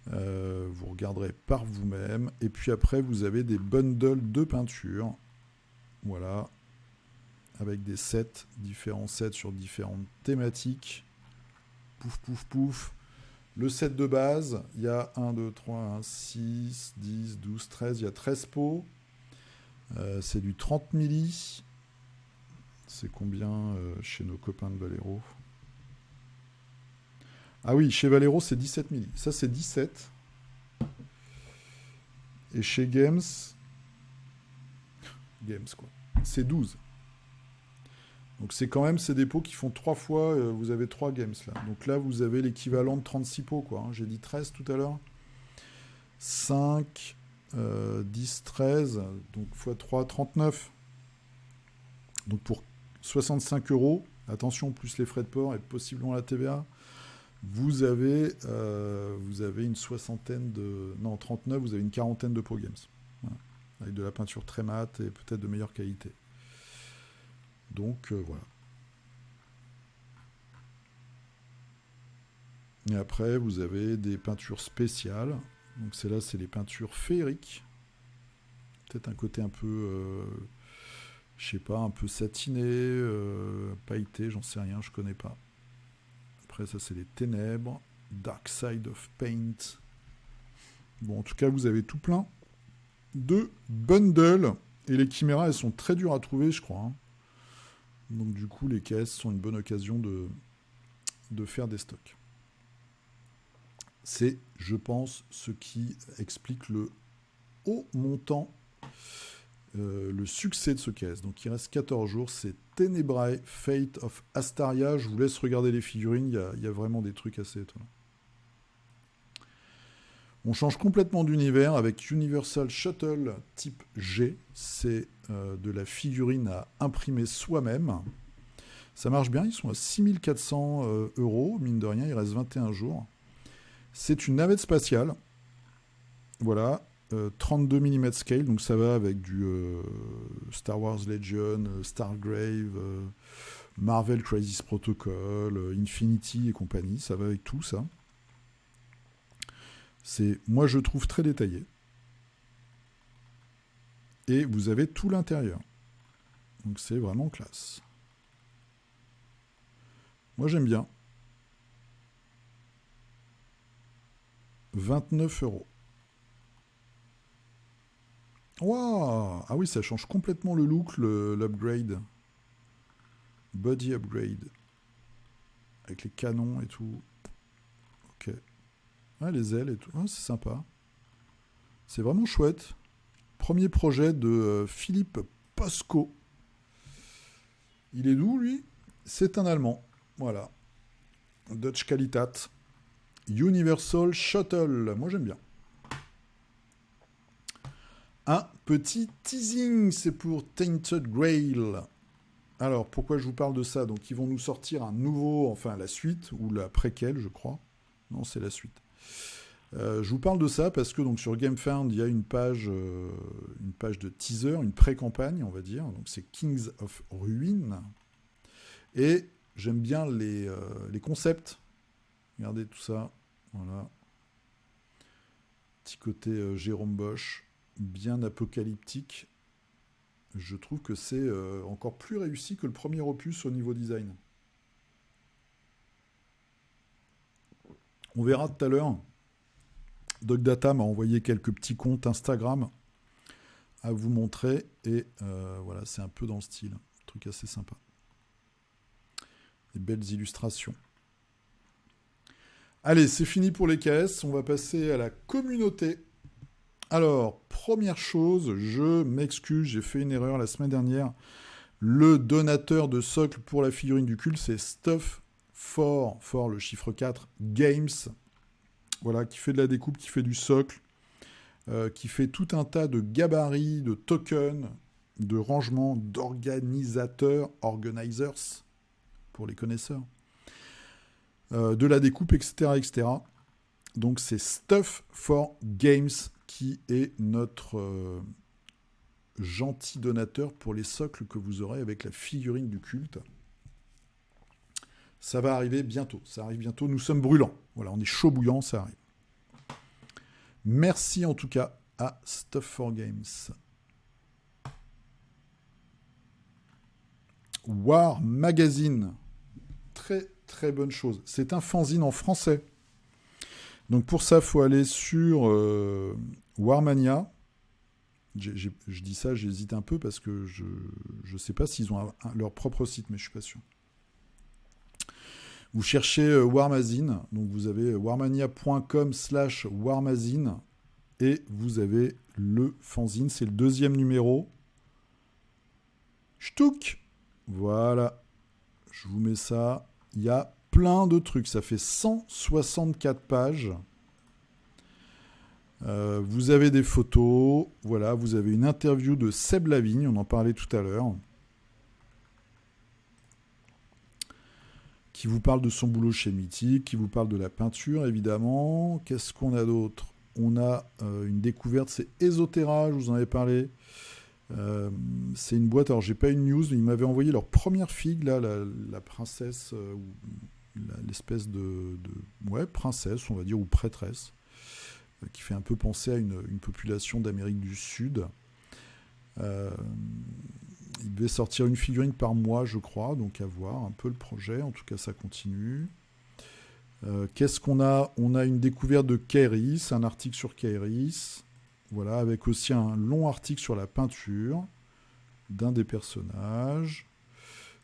Vous regarderez par vous-même. Et puis après, vous avez des bundles de peinture. Voilà. Avec des sets, différents sets sur différentes thématiques. Pouf, pouf, pouf. Le set de base, il y a 1, 2, 3, 1, 6, 10, 12, 13. Il y a 13 pots. C'est du 30 milli. C'est combien chez nos copains de Valero? Ah oui, chez Valero, c'est 17 milli. Ça, c'est 17. Et chez Games, quoi, c'est 12. Donc c'est quand même ces dépôts qui font 3 fois, vous avez 3 games là. Donc là, vous avez l'équivalent de 36 pots, quoi. Hein. J'ai dit 13 tout à l'heure. 5, 10, 13, donc x 3, 39. Donc pour 65 euros, attention, plus les frais de port et possiblement la TVA, vous avez une soixantaine de... Non, 39, vous avez une quarantaine de pots games. Voilà. Avec de la peinture très mate et peut-être de meilleure qualité. Donc voilà. Et après, vous avez des peintures spéciales. Donc celles-là, c'est les peintures féeriques. Peut-être un côté un peu, je sais pas, un peu satiné, pailleté, j'en sais rien, je connais pas. Après, ça, c'est les ténèbres. Dark Side of Paint. Bon, en tout cas, vous avez tout plein de bundles. Et les chiméras, elles sont très dures à trouver, je crois. Hein. Donc du coup, les caisses sont une bonne occasion de faire des stocks. C'est, je pense, ce qui explique le haut montant, le succès de ce caisse. Donc il reste 14 jours, c'est Tenebrae Fate of Astaria. Je vous laisse regarder les figurines, il y a vraiment des trucs assez étonnants. On change complètement d'univers avec Universal Shuttle type G. C'est de la figurine à imprimer soi-même. Ça marche bien, ils sont à 6400 euros, mine de rien, il reste 21 jours. C'est une navette spatiale. Voilà, 32 mm scale, donc ça va avec du Star Wars Legion, Stargrave, Marvel Crisis Protocol, Infinity et compagnie, ça va avec tout ça. C'est, moi je trouve très détaillé. Et vous avez tout l'intérieur. Donc c'est vraiment classe. Moi j'aime bien. 29 euros. Waouh! Ah oui, ça change complètement le look, l'upgrade. Body upgrade. Avec les canons et tout. Ok. Ah, les ailes et tout. Ah, c'est sympa. C'est vraiment chouette. Premier projet de Philippe Posco. Il est d'où, lui? C'est un Allemand. Voilà. Dutch Qualitat. Universal Shuttle. Moi, j'aime bien. Un petit teasing, c'est pour Tainted Grail. Alors, pourquoi je vous parle de ça? Donc, ils vont nous sortir un nouveau, enfin la suite, ou la préquelle, je crois. Non, c'est la suite. Je vous parle de ça parce que donc, sur GameFound, il y a une page de teaser, une pré-campagne, on va dire. Donc, c'est Kings of Ruin. Et j'aime bien les concepts. Regardez tout ça. Voilà. Petit côté Jérôme Bosch, bien apocalyptique. Je trouve que c'est encore plus réussi que le premier opus au niveau design. On verra tout à l'heure. Doc Data m'a envoyé quelques petits comptes Instagram à vous montrer. Et voilà, c'est un peu dans le style. Un truc assez sympa. Des belles illustrations. Allez, c'est fini pour les KS. On va passer à la communauté. Alors, première chose, je m'excuse, j'ai fait une erreur la semaine dernière. Le donateur de socle pour la figurine du culte, c'est Stuff for le chiffre 4, Games. Voilà, qui fait de la découpe, qui fait du socle, qui fait tout un tas de gabarits, de tokens, de rangements, d'organisateurs, organizers, pour les connaisseurs, de la découpe, etc., etc. Donc c'est Stuff for Games qui est notre gentil donateur pour les socles que vous aurez avec la figurine du culte. Ça va arriver bientôt. Ça arrive bientôt. Nous sommes brûlants. Voilà, on est chaud bouillant, ça arrive. Merci en tout cas à Stuff for Games. War Magazine. Très très bonne chose. C'est un fanzine en français. Donc pour ça, il faut aller sur Warmania. Je dis ça, j'hésite un peu parce que je ne sais pas s'ils ont leur propre site, mais je ne suis pas sûr. Vous cherchez Warmazine, donc vous avez warmania.com/Warmazine et vous avez le fanzine, c'est le 2e numéro. Ch'touk! Voilà, je vous mets ça. Il y a plein de trucs, ça fait 164 pages. Vous avez des photos, voilà, vous avez une interview de Seb Lavigne, on en parlait tout à l'heure, qui vous parle de son boulot chez Mythique, qui vous parle de la peinture, évidemment. Qu'est-ce qu'on a d'autre? On a une découverte, c'est Esoterra, je vous en avais parlé. C'est une boîte, alors j'ai pas une news, mais ils m'avaient envoyé leur première figue, là, la princesse, l'espèce de ouais, princesse, on va dire, ou prêtresse, qui fait un peu penser à une population d'Amérique du Sud. Il devait sortir une figurine par mois, je crois, donc à voir un peu le projet. En tout cas, ça continue. Qu'est-ce qu'on a? On a une découverte de Kairis, un article sur Kairis. Voilà, avec aussi un long article sur la peinture d'un des personnages.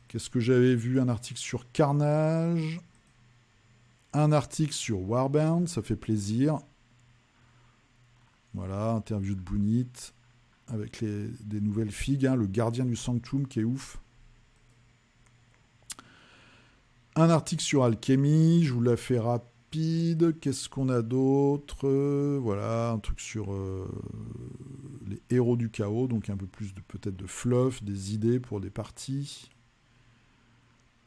Qu'est-ce que j'avais vu? Un article sur Carnage. Un article sur Warbound, ça fait plaisir. Voilà, interview de Bounit avec des nouvelles figues, hein, le gardien du Sanctum qui est ouf. Un article sur Alchemy, je vous la fais rapide. Qu'est-ce qu'on a d'autre? Voilà, un truc sur les héros du chaos, donc un peu plus peut-être de fluff, des idées pour des parties.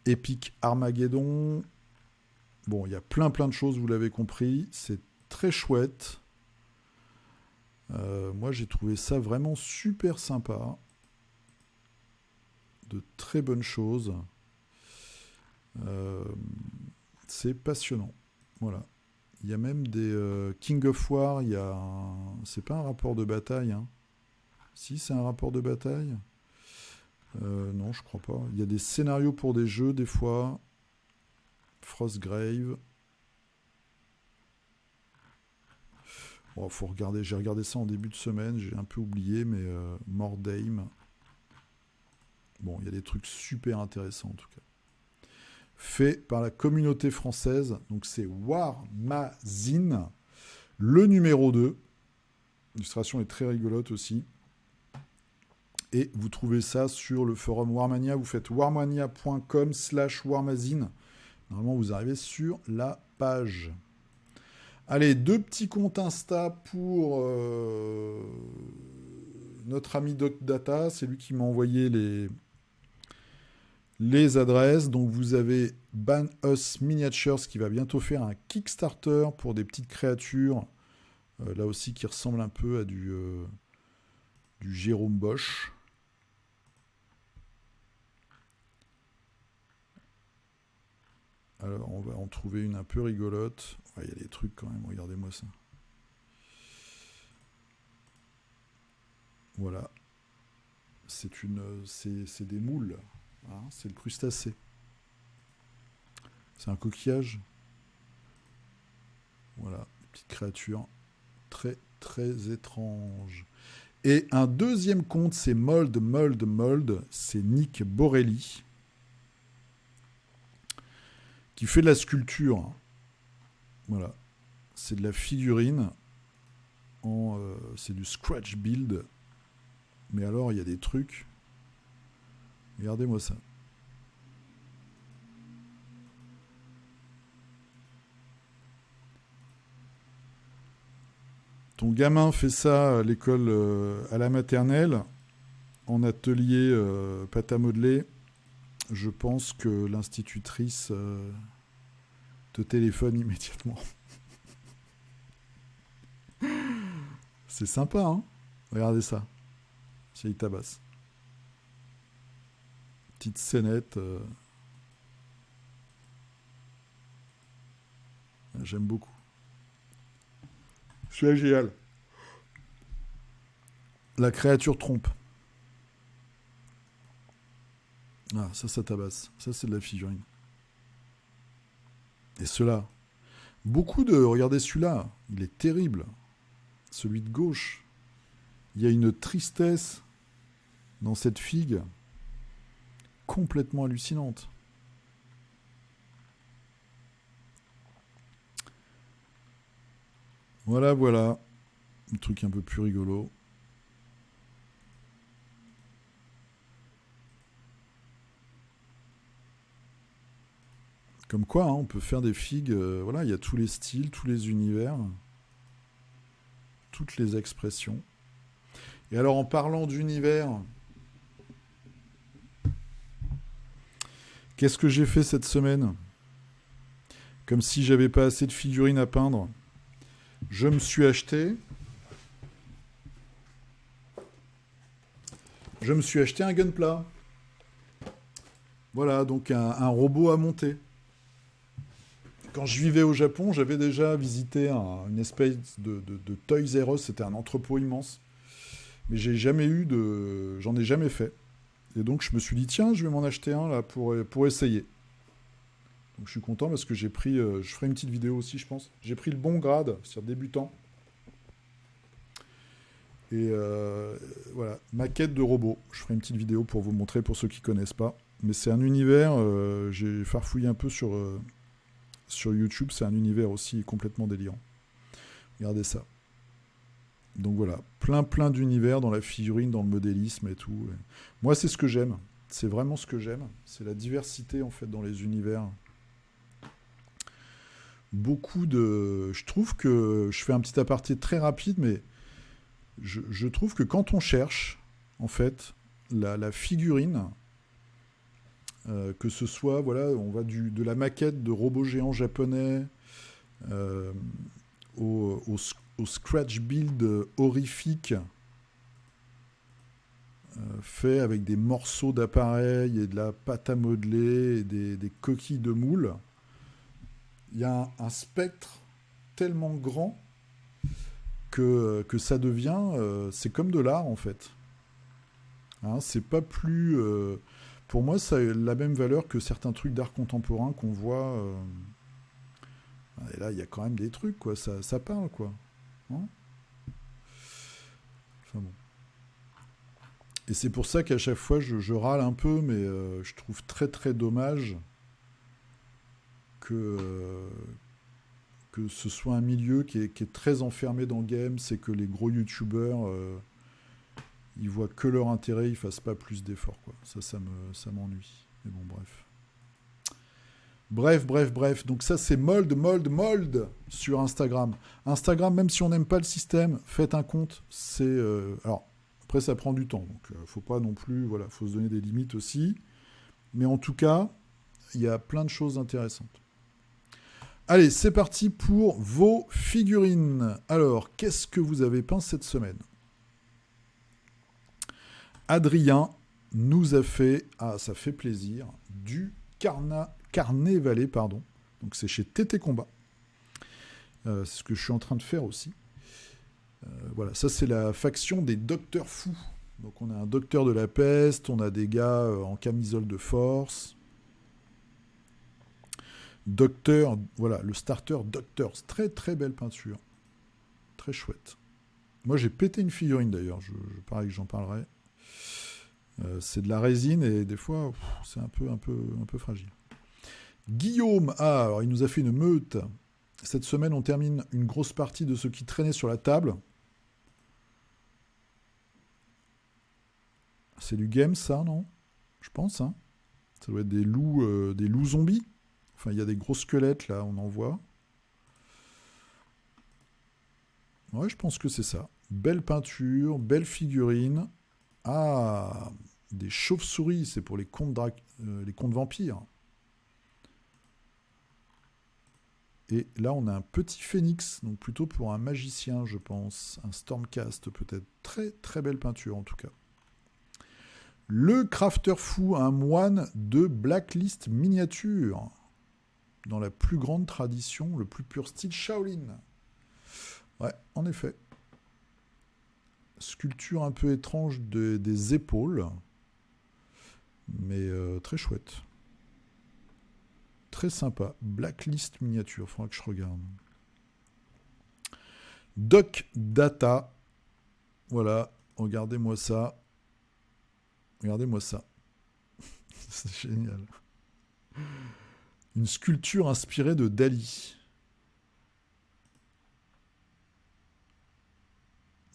Epic Armageddon. Bon, il y a plein de choses, vous l'avez compris. C'est très chouette. Moi, j'ai trouvé ça vraiment super sympa. De très bonnes choses. C'est passionnant. Voilà. Il y a même des King of War. C'est pas un rapport de bataille. Hein. Si, c'est un rapport de bataille. Non, je crois pas. Il y a des scénarios pour des jeux, des fois. Frostgrave. Bon, faut regarder. J'ai regardé ça en début de semaine. J'ai un peu oublié, mais Mordheim. Bon, il y a des trucs super intéressants en tout cas. Fait par la communauté française. Donc c'est Warmazine, le numéro 2. L'illustration est très rigolote aussi. Et vous trouvez ça sur le forum Warmania. Vous faites warmania.com/Warmazine. Normalement, vous arrivez sur la page. Allez, 2 petits comptes Insta pour notre ami Doc Data, c'est lui qui m'a envoyé les adresses. Donc vous avez Ban Us Miniatures qui va bientôt faire un Kickstarter pour des petites créatures, là aussi qui ressemblent un peu à du Jérôme Bosch. Alors on va en trouver une un peu rigolote. Il y a des trucs quand même, regardez-moi ça. Voilà. C'est des moules. Hein, c'est le crustacé. C'est un coquillage. Voilà, une petite créature très très étrange. Et un deuxième compte, c'est Mold. C'est Nick Borelli qui fait de la sculpture. Voilà, c'est de la figurine. C'est du scratch build. Mais alors, il y a des trucs. Regardez-moi ça. Ton gamin fait ça à l'école, à la maternelle, en atelier pâte à modeler. Je pense que l'institutrice te téléphone immédiatement. C'est sympa, hein? Regardez ça. C'est il tabasse. Petite scénette. J'aime beaucoup. C'est génial. La créature trompe. Ah, ça tabasse. Ça, c'est de la figurine. Et cela. Regardez celui-là. Il est terrible. Celui de gauche. Il y a une tristesse dans cette figue complètement hallucinante. Voilà. Un truc un peu plus rigolo. Comme quoi, hein, on peut faire des figues. Voilà, il y a tous les styles, tous les univers, toutes les expressions. Et alors, en parlant d'univers, qu'est-ce que j'ai fait cette semaine? Comme si j'avais pas assez de figurines à peindre. Je me suis acheté un Gunpla. Voilà, donc un robot à monter. Quand je vivais au Japon, j'avais déjà visité une espèce de Toys R Us. C'était un entrepôt immense. Mais j'en ai jamais fait. Et donc je me suis dit, tiens, je vais m'en acheter un là pour essayer. Donc je suis content parce que j'ai pris, je ferai une petite vidéo aussi, je pense. J'ai pris le bon grade, c'est-à-dire débutant. Et voilà, maquette de robot. Je ferai une petite vidéo pour vous montrer pour ceux qui ne connaissent pas. Mais c'est un univers, j'ai farfouillé un peu sur YouTube, c'est un univers aussi complètement délirant. Regardez ça. Donc voilà, plein d'univers dans la figurine, dans le modélisme et tout. Et moi, c'est ce que j'aime. C'est vraiment ce que j'aime. C'est la diversité, en fait, dans les univers. Je trouve que... Je fais un petit aparté très rapide, mais je trouve que quand on cherche, en fait, la figurine, que ce soit, voilà, on va de la maquette de robots géants japonais au scratch build horrifique fait avec des morceaux d'appareil et de la pâte à modeler et des coquilles de moule. Il y a un spectre tellement grand que ça devient... c'est comme de l'art, en fait. Hein, c'est pas plus... pour moi, ça a la même valeur que certains trucs d'art contemporain qu'on voit... et là, il y a quand même des trucs, quoi. Ça parle, quoi. Hein, enfin bon. Et c'est pour ça qu'à chaque fois, je râle un peu, mais je trouve très très dommage que ce soit un milieu qui est très enfermé dans le game. C'est que les gros youtubeurs, ils voient que leur intérêt, ils fassent pas plus d'efforts, quoi. Ça m'ennuie. Mais bon, bref. Donc ça, c'est Mold sur Instagram. Instagram, même si on n'aime pas le système, faites un compte. Alors, Après, ça prend du temps, donc faut pas non plus, voilà, faut se donner des limites aussi. Mais en tout cas, il y a plein de choses intéressantes. Allez, c'est parti pour vos figurines. Alors, qu'est-ce que vous avez peint cette semaine? Adrien nous a fait, ah ça fait plaisir, du Carnet-Vallée, pardon. Donc c'est chez TT Combat. C'est ce que je suis en train de faire aussi. Voilà, ça c'est la faction des docteurs fous. Donc on a un docteur de la peste, on a des gars en camisole de force. Docteur, voilà, le starter Doctors. Très très belle peinture. Très chouette. Moi j'ai pété une figurine d'ailleurs, je pareil que j'en parlerai. C'est de la résine et des fois c'est un peu fragile. Guillaume, alors il nous a fait une meute. Cette semaine on termine une grosse partie de ce qui traînait sur la table. C'est du game ça, non? Je pense, hein. Ça doit être des loups zombies. Enfin, il y a des gros squelettes là, on en voit. Ouais, je pense que c'est ça. Belle peinture, belle figurine. Ah, des chauves-souris, c'est pour les contes vampires. Et là, on a un petit phénix, donc plutôt pour un magicien, je pense. Un Stormcast, peut-être. Très, très belle peinture, en tout cas. Le crafter fou, un moine de Blacklist miniature. Dans la plus grande tradition, le plus pur style Shaolin. Ouais, en effet. Sculpture un peu étrange des épaules. Mais très chouette. Très sympa. Blacklist miniature, faudra que je regarde. Doc Data. Voilà, regardez-moi ça. Regardez-moi ça. C'est génial. Une sculpture inspirée de Dali.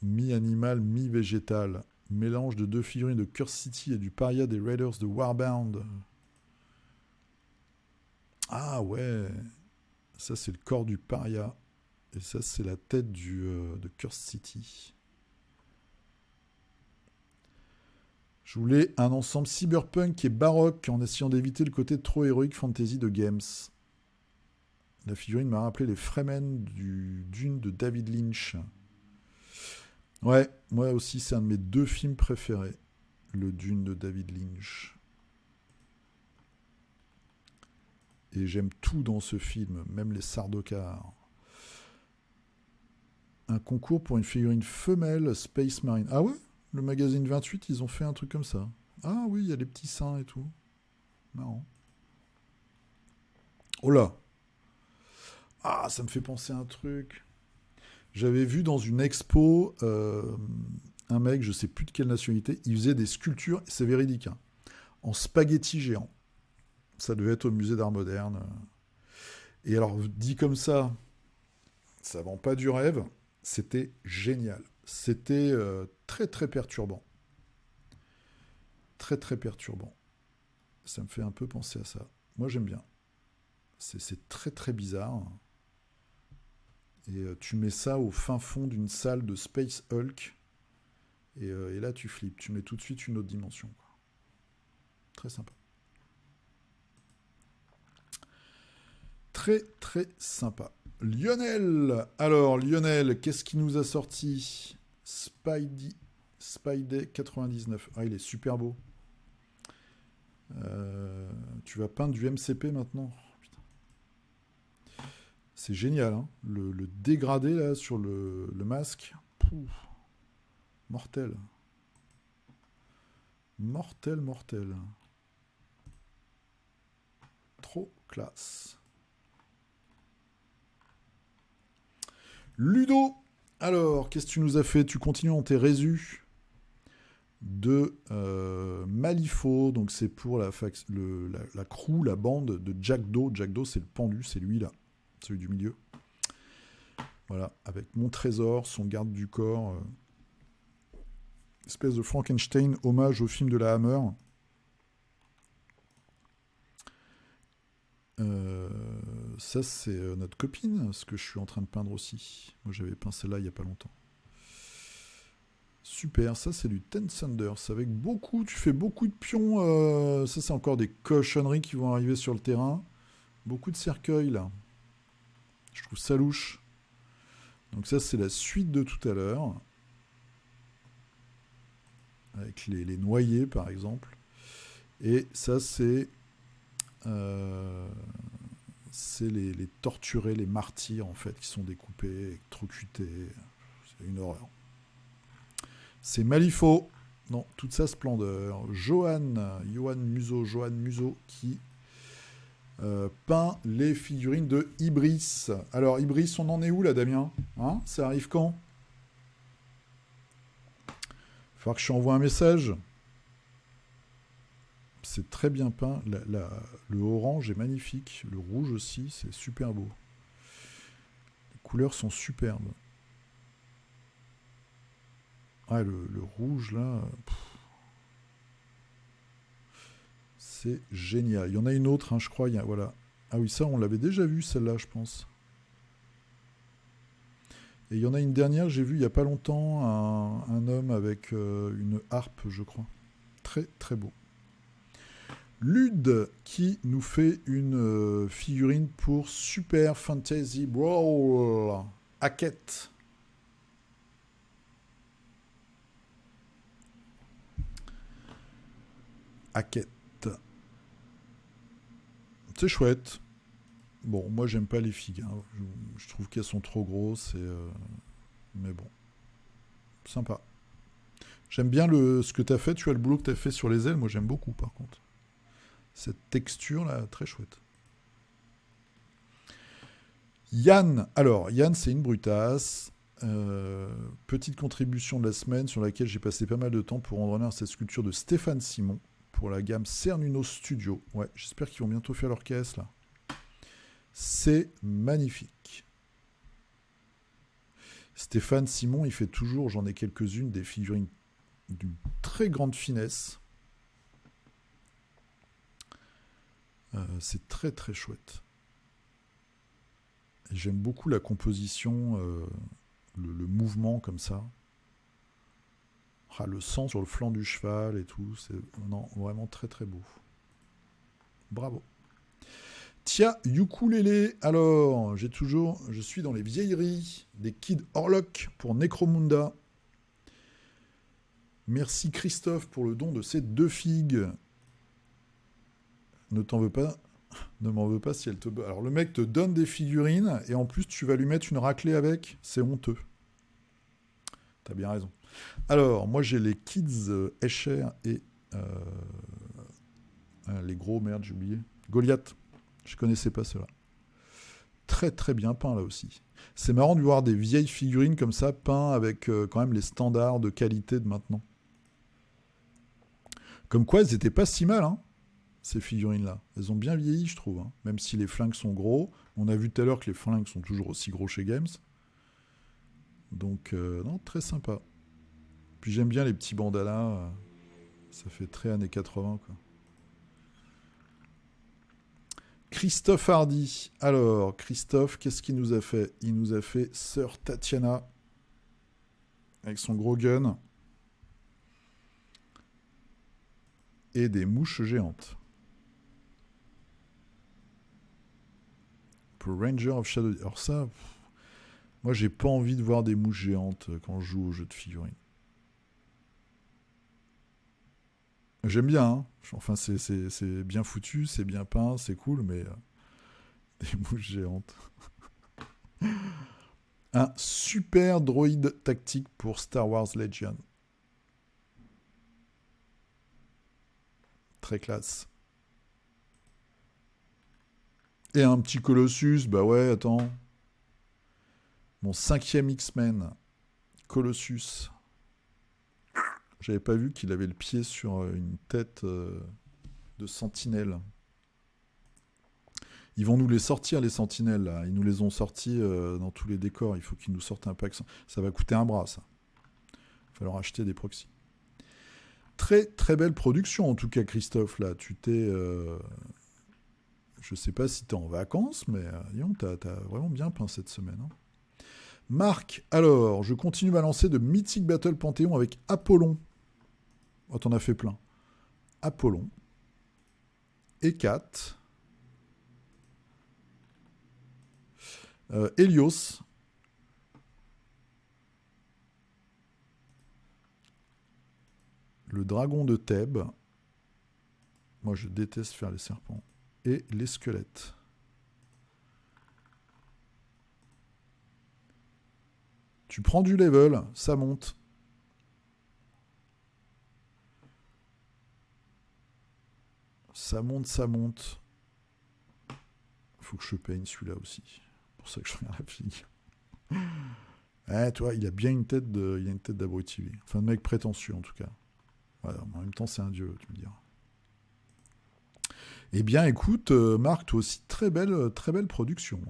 Mi-animal, mi-végétal. Mélange de deux figurines de Curse City et du paria des Raiders de Warbound. Ah ouais. Ça, c'est le corps du paria. Et ça, c'est la tête de Curse City. Je voulais un ensemble cyberpunk et baroque en essayant d'éviter le côté trop héroïque fantasy de Games. La figurine m'a rappelé les Fremen du Dune de David Lynch. Ouais, moi aussi, c'est un de mes 2 films préférés. Le Dune de David Lynch. Et j'aime tout dans ce film, même les Sardocars. Un concours pour une figurine femelle Space Marine. Ah ouais? Le magazine 28, ils ont fait un truc comme ça. Ah oui, il y a les petits seins et tout. Marrant. Oh là! Ah, ça me fait penser à un truc. J'avais vu dans une expo un mec, je sais plus de quelle nationalité, il faisait des sculptures, c'est véridique, hein, en spaghetti géant. Ça devait être au musée d'art moderne. Et alors, dit comme ça vend pas du rêve. C'était génial. C'était très très perturbant. Très très perturbant. Ça me fait un peu penser à ça. Moi j'aime bien. C'est très très bizarre. Et tu mets ça au fin fond d'une salle de Space Hulk. Et là tu flippes. Tu mets tout de suite une autre dimension. Très sympa. Très très sympa. Lionel. Alors Lionel, qu'est-ce qui nous a sorti? Spidey 99. Ah, il est super beau. Tu vas peindre du MCP maintenant. Putain. C'est génial, hein, le dégradé là sur le masque. Pouf. Mortel. Mortel, mortel. Trop classe. Ludo. Alors, qu'est-ce que tu nous as fait? Tu continues en tes résus de Malifaux, donc c'est pour la crew, la bande de Jack Doe. Jack Doe, c'est le pendu, c'est lui là, celui du milieu. Voilà, avec mon trésor, son garde du corps, espèce de Frankenstein, hommage au film de la Hammer. Ça, c'est notre copine, ce que je suis en train de peindre aussi. Moi, j'avais peint celle-là il n'y a pas longtemps. Super, ça c'est du Ten Thunders. Avec beaucoup, tu fais beaucoup de pions. Ça c'est encore des cochonneries qui vont arriver sur le terrain. Beaucoup de cercueils là. Je trouve ça louche. Donc ça c'est la suite de tout à l'heure. Avec les noyés par exemple. Et ça c'est les torturés, les martyrs en fait, qui sont découpés, électrocutés. C'est une horreur. C'est Malifaux, dans toute sa splendeur. Johan Museau qui peint les figurines de Ibris. Alors Ibris, on en est où là, Damien, hein? Ça arrive quand? Il va falloir que je t'envoie un message. C'est très bien peint. Le orange est magnifique. Le rouge aussi, c'est super beau. Les couleurs sont superbes. Ah, le rouge là, c'est génial. Il y en a une autre, hein, je crois. Voilà. Ah oui, ça, on l'avait déjà vu celle-là, je pense. Et il y en a une dernière, j'ai vu il n'y a pas longtemps, un homme avec une harpe, je crois. Très très beau. Lude qui nous fait une figurine pour Super Fantasy Brawl Hackett. Hackett. C'est chouette. Bon, moi j'aime pas les figues. Hein. Je trouve qu'elles sont trop grosses. Mais bon, sympa. J'aime bien ce que tu as fait. Tu as le boulot que tu as fait sur les ailes. Moi j'aime beaucoup par contre. Cette texture là, très chouette. Yann. Alors, Yann, c'est une brutasse. Petite contribution de la semaine sur laquelle j'ai passé pas mal de temps pour rendre honneur à cette sculpture de Stéphane Simon pour la gamme Cernuno Studio. Ouais, j'espère qu'ils vont bientôt faire leur caisse là. C'est magnifique. Stéphane Simon, il fait toujours, j'en ai quelques-unes, des figurines d'une très grande finesse. C'est très très chouette. Et j'aime beaucoup la composition, le mouvement comme ça. Ah, le sang sur le flanc du cheval et tout, c'est vraiment très très beau. Bravo. Tia ukulélé. Alors, je suis dans les vieilleries des Kid Orlock pour Necromunda. Merci Christophe pour le don de ces 2 figues. Ne t'en veux pas. Ne m'en veux pas si elle te... Alors le mec te donne des figurines et en plus tu vas lui mettre une raclée avec. C'est honteux. T'as bien raison. Alors, moi j'ai les Kids Escher et... les gros, merde, j'ai oublié. Goliath. Je connaissais pas cela. Très très bien peint là aussi. C'est marrant de voir des vieilles figurines comme ça, peints avec quand même les standards de qualité de maintenant. Comme quoi, elles étaient pas si mal, hein, ces figurines-là. Elles ont bien vieilli, je trouve. Hein. Même si les flingues sont gros. On a vu tout à l'heure que les flingues sont toujours aussi gros chez Games. Donc, non, très sympa. Puis j'aime bien les petits bandanas. Ça fait très années 80, quoi. Christophe Hardy. Alors, Christophe, qu'est-ce qu'il nous a fait? Il nous a fait Sœur Tatiana. Avec son gros gun. Et des mouches géantes. Pour Ranger of Shadow. Alors ça, moi j'ai pas envie de voir des mouches géantes quand je joue au jeu de figurines. J'aime bien, hein. Enfin c'est bien foutu, c'est bien peint, c'est cool, mais des mouches géantes. Un super droïde tactique pour Star Wars Legion. Très classe. Et un petit Colossus, bah ouais, attends. Mon 5e X-Men, Colossus. J'avais pas vu qu'il avait le pied sur une tête de sentinelle. Ils vont nous les sortir, les sentinelles, là. Ils nous les ont sortis dans tous les décors. Il faut qu'ils nous sortent un pack. Ça va coûter un bras, ça. Il va falloir acheter des proxys. Très, très belle production, en tout cas, Christophe, là. Tu t'es... je sais pas si t'es en vacances, mais t'as vraiment bien peint cette semaine. Hein. Marc, alors, je continue ma lancée de Mythic Battle Panthéon avec Apollon. Oh, t'en as fait plein. Apollon. E4. Hélios. Le dragon de Thèbes. Moi, je déteste faire les serpents. Et les squelettes. Tu prends du level, ça monte. Ça monte, ça monte. Faut que je peigne celui-là aussi. C'est pour ça que je regarde la fille. Toi, il a bien une tête d'abruti. Enfin, de mec prétentieux, en tout cas. Voilà, en même temps, c'est un dieu, tu me diras. Eh bien, écoute, Marc, toi aussi, très belle production.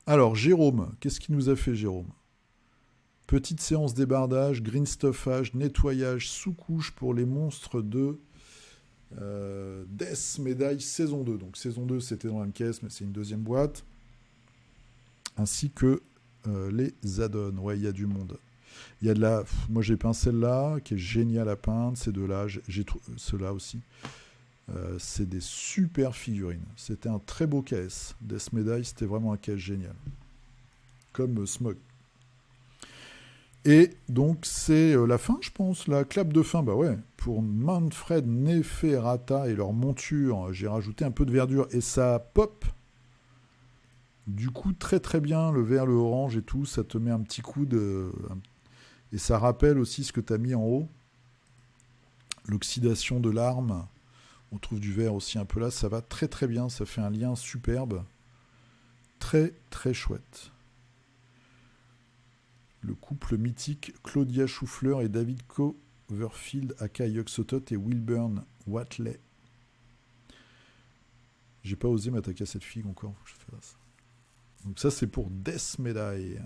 Alors, Jérôme, qu'est-ce qu'il nous a fait, Jérôme? Petite séance débardage, green stuffage, nettoyage sous-couche pour les monstres de Death Medaille saison 2. Donc, saison 2, c'était dans la même caisse, mais c'est une deuxième boîte. Ainsi que les add-ons. Ouais, il y a du monde. Il y a de la... Moi, j'ai peint celle-là, qui est géniale à peindre. Ces deux-là, j'ai ceux-là aussi. C'est des super figurines. C'était un très beau KS. Death Medaille, c'était vraiment un KS génial. Comme Smog. Et donc, c'est la fin, je pense. La clap de fin, bah ouais. Pour Manfred Neferata et leur monture, j'ai rajouté un peu de verdure et ça pop. Du coup, très très bien, le vert, le orange et tout, ça te met un petit coup de... Et ça rappelle aussi ce que tu as mis en haut. L'oxydation de l'arme. On trouve du vert aussi un peu là, ça va très très bien, ça fait un lien superbe. Très très chouette. Le couple mythique Claudia Choufleur et David Coverfield, aka Yoxotot et Wilburn Watley. J'ai pas osé m'attaquer à cette fille encore, faut que je fasse ça. Donc ça c'est pour Death Medaille.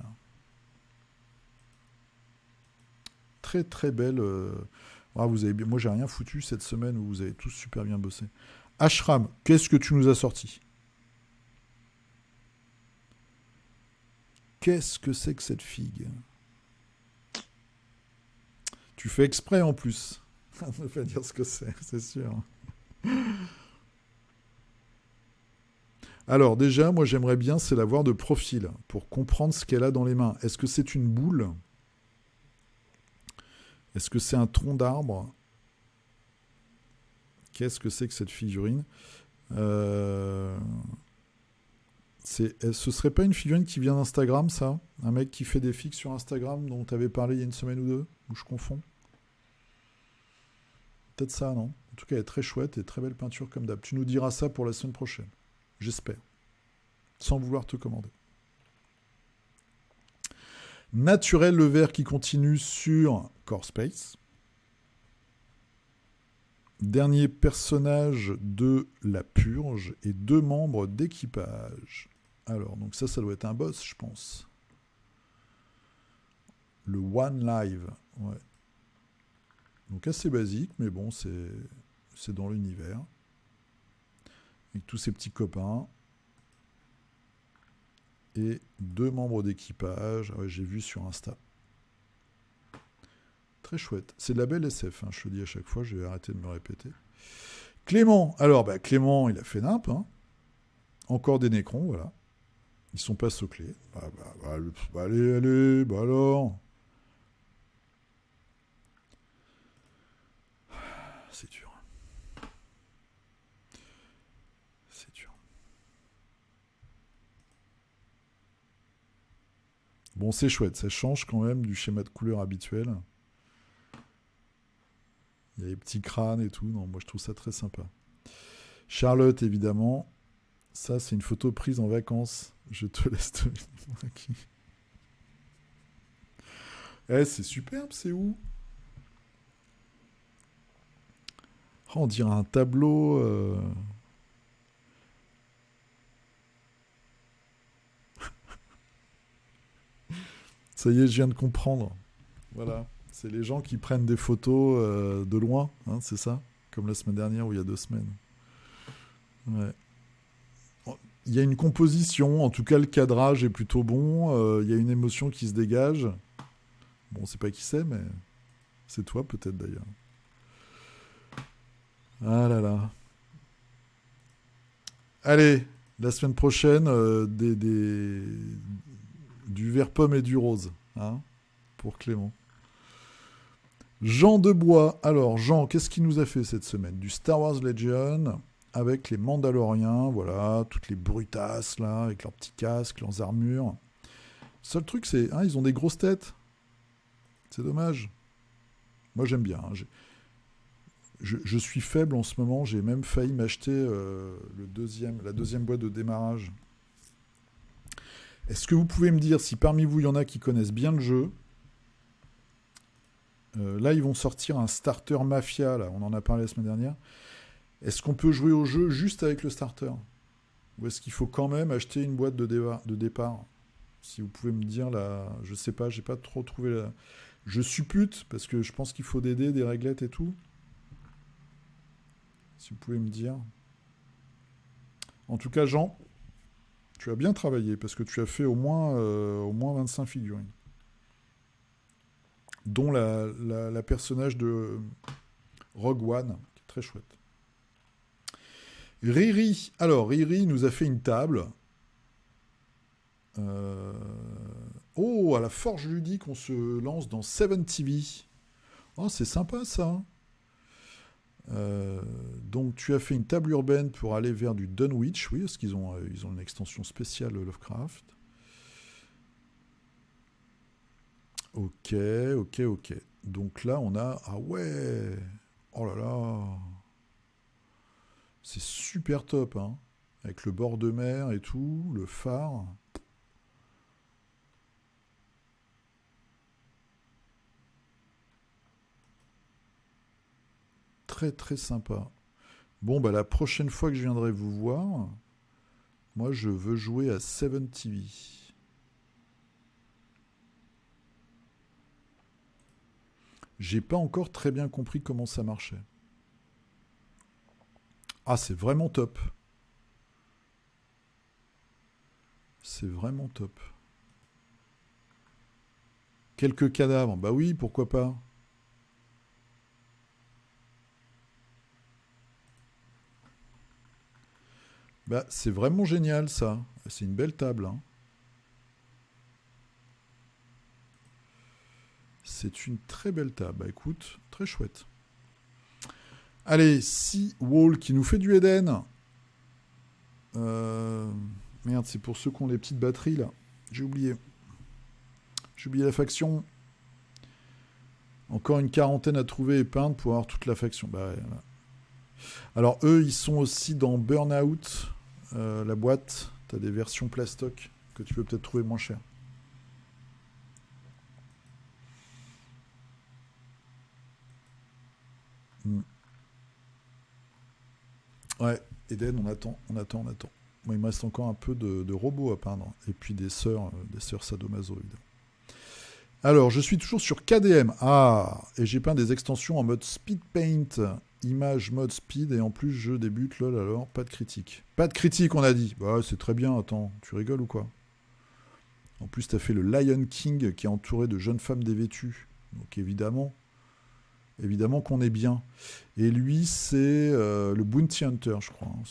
Très très belle. Vous avez... Moi j'ai rien foutu cette semaine où vous avez tous super bien bossé. Ashram, qu'est-ce que tu nous as sorti? Qu'est-ce que c'est que cette figue? Tu fais exprès en plus. Ne pas dire ce que c'est sûr. Alors déjà, moi j'aimerais bien, c'est la voir de profil, pour comprendre ce qu'elle a dans les mains. Est-ce que c'est une boule? Est-ce que c'est un tronc d'arbre? Qu'est-ce que c'est que cette figurine? Ce serait pas une figurine qui vient d'Instagram, ça? Un mec qui fait des figues sur Instagram dont tu avais parlé il y a une semaine ou deux? Ou je confonds? Peut-être ça, non? En tout cas, elle est très chouette et très belle peinture comme d'hab. Tu nous diras ça pour la semaine prochaine. J'espère. Sans vouloir te commander. Naturel le vert qui continue sur Core Space. Dernier personnage de la purge et 2 membres d'équipage. Alors, donc ça doit être un boss, je pense. Le One Live, ouais. Donc assez basique, mais bon, c'est dans l'univers. Avec tous ses petits copains. Et 2 membres d'équipage. Ouais, j'ai vu sur Insta. Très chouette. C'est de la belle SF, hein, je te le dis à chaque fois, je vais arrêter de me répéter. Clément. Alors, Clément, il a fait nimp. Hein. Encore des nécrons, voilà. Ils sont pas soclés. Allez, alors. C'est dur. C'est dur. Bon, c'est chouette. Ça change quand même du schéma de couleur habituel. Il y a les petits crânes et tout. Non, moi, je trouve ça très sympa. Charlotte, évidemment. Ça, c'est une photo prise en vacances. Je te laisse te... c'est superbe, c'est où? On dirait un tableau... Ça y est, je viens de comprendre. Voilà. C'est les gens qui prennent des photos de loin, hein, c'est ça? Comme la semaine dernière ou il y a 2 semaines. Ouais. Il y a une composition, en tout cas le cadrage est plutôt bon, il y a une émotion qui se dégage. Bon, on sait pas qui c'est, mais c'est toi peut-être d'ailleurs. Ah là là. Allez, la semaine prochaine, du vert pomme et du rose, hein, pour Clément. Jean Debois. Alors, Jean, qu'est-ce qu'il nous a fait cette semaine? Du Star Wars Legion, avec les Mandaloriens, voilà, toutes les brutasses, là, avec leurs petits casques, leurs armures. Seul truc, c'est, hein, ils ont des grosses têtes. C'est dommage. Moi, j'aime bien. Hein. Je suis faible en ce moment. J'ai même failli m'acheter la deuxième boîte de démarrage. Est-ce que vous pouvez me dire si parmi vous, il y en a qui connaissent bien le jeu? Là, ils vont sortir un starter Mafia. Là, on en a parlé la semaine dernière. Est-ce qu'on peut jouer au jeu juste avec le starter? Ou est-ce qu'il faut quand même acheter une boîte de départ? Si vous pouvez me dire, là, je sais pas, j'ai pas trop trouvé la... Je suppute, parce que je pense qu'il faut des dés, des réglettes et tout. Si vous pouvez me dire. En tout cas, Jean, tu as bien travaillé, parce que tu as fait au moins 25 figurines. Dont la personnage de Rogue One, qui est très chouette. Riri. Alors, Riri nous a fait une table. Oh, à la Forge Ludique, on se lance dans 7TV. Oh, c'est sympa ça. Donc, tu as fait une table urbaine pour aller vers du Dunwich, oui, parce qu'ils ont une extension spéciale Lovecraft. Ok, ok, ok. Donc là, on a... Ah ouais. Oh là là. C'est super top, hein. Avec le bord de mer et tout, le phare. Très très sympa. Bon, bah la prochaine fois que je viendrai vous voir, moi je veux jouer à 7TV. J'ai pas encore très bien compris comment ça marchait. Ah, c'est vraiment top. C'est vraiment top. Quelques cadavres, bah oui, pourquoi pas. Bah, c'est vraiment génial ça. C'est une belle table. Hein. C'est une très belle table. Bah écoute, très chouette. Allez, Sea Wall qui nous fait du Eden. Euh, Merde, c'est pour ceux qui ont les petites batteries là. J'ai oublié. J'ai oublié la faction. Encore une quarantaine à trouver et peindre pour avoir toute la faction. Bah, voilà. Alors eux, ils sont aussi dans Burnout, la boîte. T'as des versions plastoc que tu peux peut-être trouver moins cher. Mm. Ouais, Eden, on attend, on attend, on attend. Moi, il me reste encore un peu de robots à peindre. Et puis des sœurs sadomaso, évidemment. Alors, je suis toujours sur KDM. Ah, et j'ai peint des extensions en mode Speed Paint. Image mode speed. Et en plus, je débute. Lol, alors, pas de critique. Pas de critique, on a dit. Bah, c'est très bien. Attends, tu rigoles ou quoi? En plus, t'as fait le Lion King qui est entouré de jeunes femmes dévêtues. Donc, évidemment qu'on est bien. Et lui, c'est le Bounty Hunter, je crois. Hein,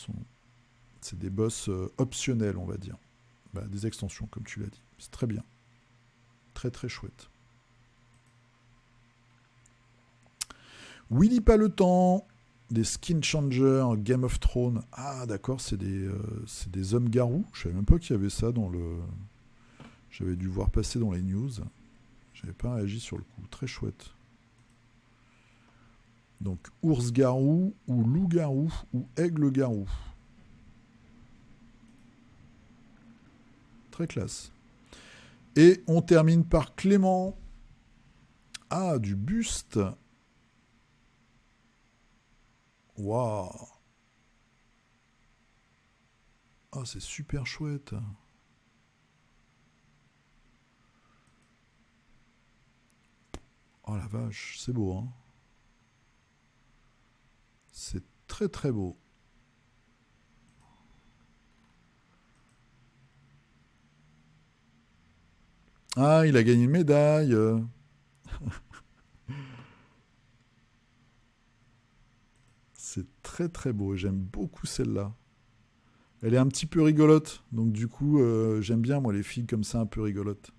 c'est des boss optionnels, on va dire. Bah, des extensions, comme tu l'as dit. C'est très bien. Très très chouette. Willy pas le temps. Des skin changers, Game of Thrones. Ah d'accord, c'est des hommes garous. Je savais même pas qu'il y avait ça dans le... J'avais dû voir passer dans les news. J'avais pas réagi sur le coup. Très chouette. Donc ours-garou, ou loup-garou, ou aigle-garou. Très classe. Et on termine par Clément. Ah, du buste. Waouh. Ah, c'est super chouette. Oh la vache, c'est beau, hein. C'est très très beau. Ah, il a gagné une médaille. C'est très très beau. J'aime beaucoup celle-là. Elle est un petit peu rigolote. Donc du coup, j'aime bien moi les filles comme ça un peu rigolotes.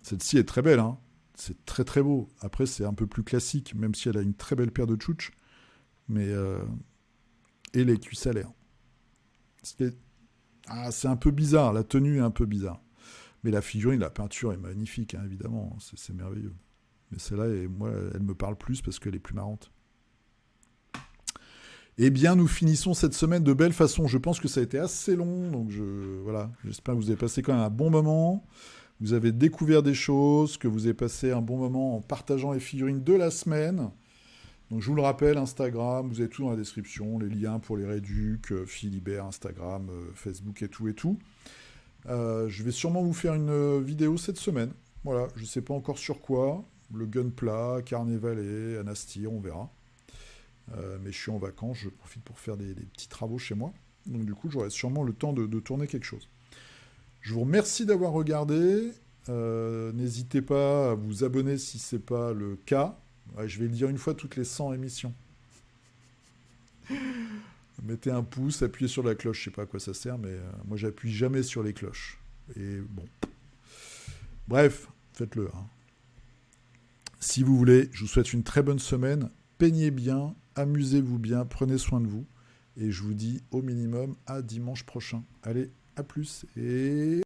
Celle-ci est très belle, hein. C'est très très beau. Après, c'est un peu plus classique, même si elle a une très belle paire de tchouches. Mais et les cuisses à l'air. Ah, c'est un peu bizarre. La tenue est un peu bizarre. Mais la figurine, la peinture est magnifique, hein, évidemment. C'est merveilleux. Mais celle-là, moi, elle me parle plus parce qu'elle est plus marrante. Eh bien, nous finissons cette semaine de belle façon. Je pense que ça a été assez long, donc voilà. J'espère que vous avez passé quand même un bon moment. Vous avez découvert des choses, que vous avez passé un bon moment en partageant les figurines de la semaine. Donc je vous le rappelle, Instagram, vous avez tout dans la description, les liens pour les réducs, Philibert, Instagram, Facebook et tout et tout. Je vais sûrement vous faire une vidéo cette semaine. Voilà, je ne sais pas encore sur quoi. Le Gunpla, Carnivale, Anastir, on verra. Mais je suis en vacances, je profite pour faire des petits travaux chez moi. Donc du coup, j'aurai sûrement le temps de tourner quelque chose. Je vous remercie d'avoir regardé. N'hésitez pas à vous abonner si ce n'est pas le cas. Ouais, je vais le dire une fois toutes les 100 émissions. Mettez un pouce, appuyez sur la cloche. Je sais pas à quoi ça sert, mais moi j'appuie jamais sur les cloches. Et bon. Bref, faites-le, hein. Si vous voulez, je vous souhaite une très bonne semaine. Peignez bien, amusez-vous bien, prenez soin de vous. Et je vous dis au minimum à dimanche prochain. Allez, à plus et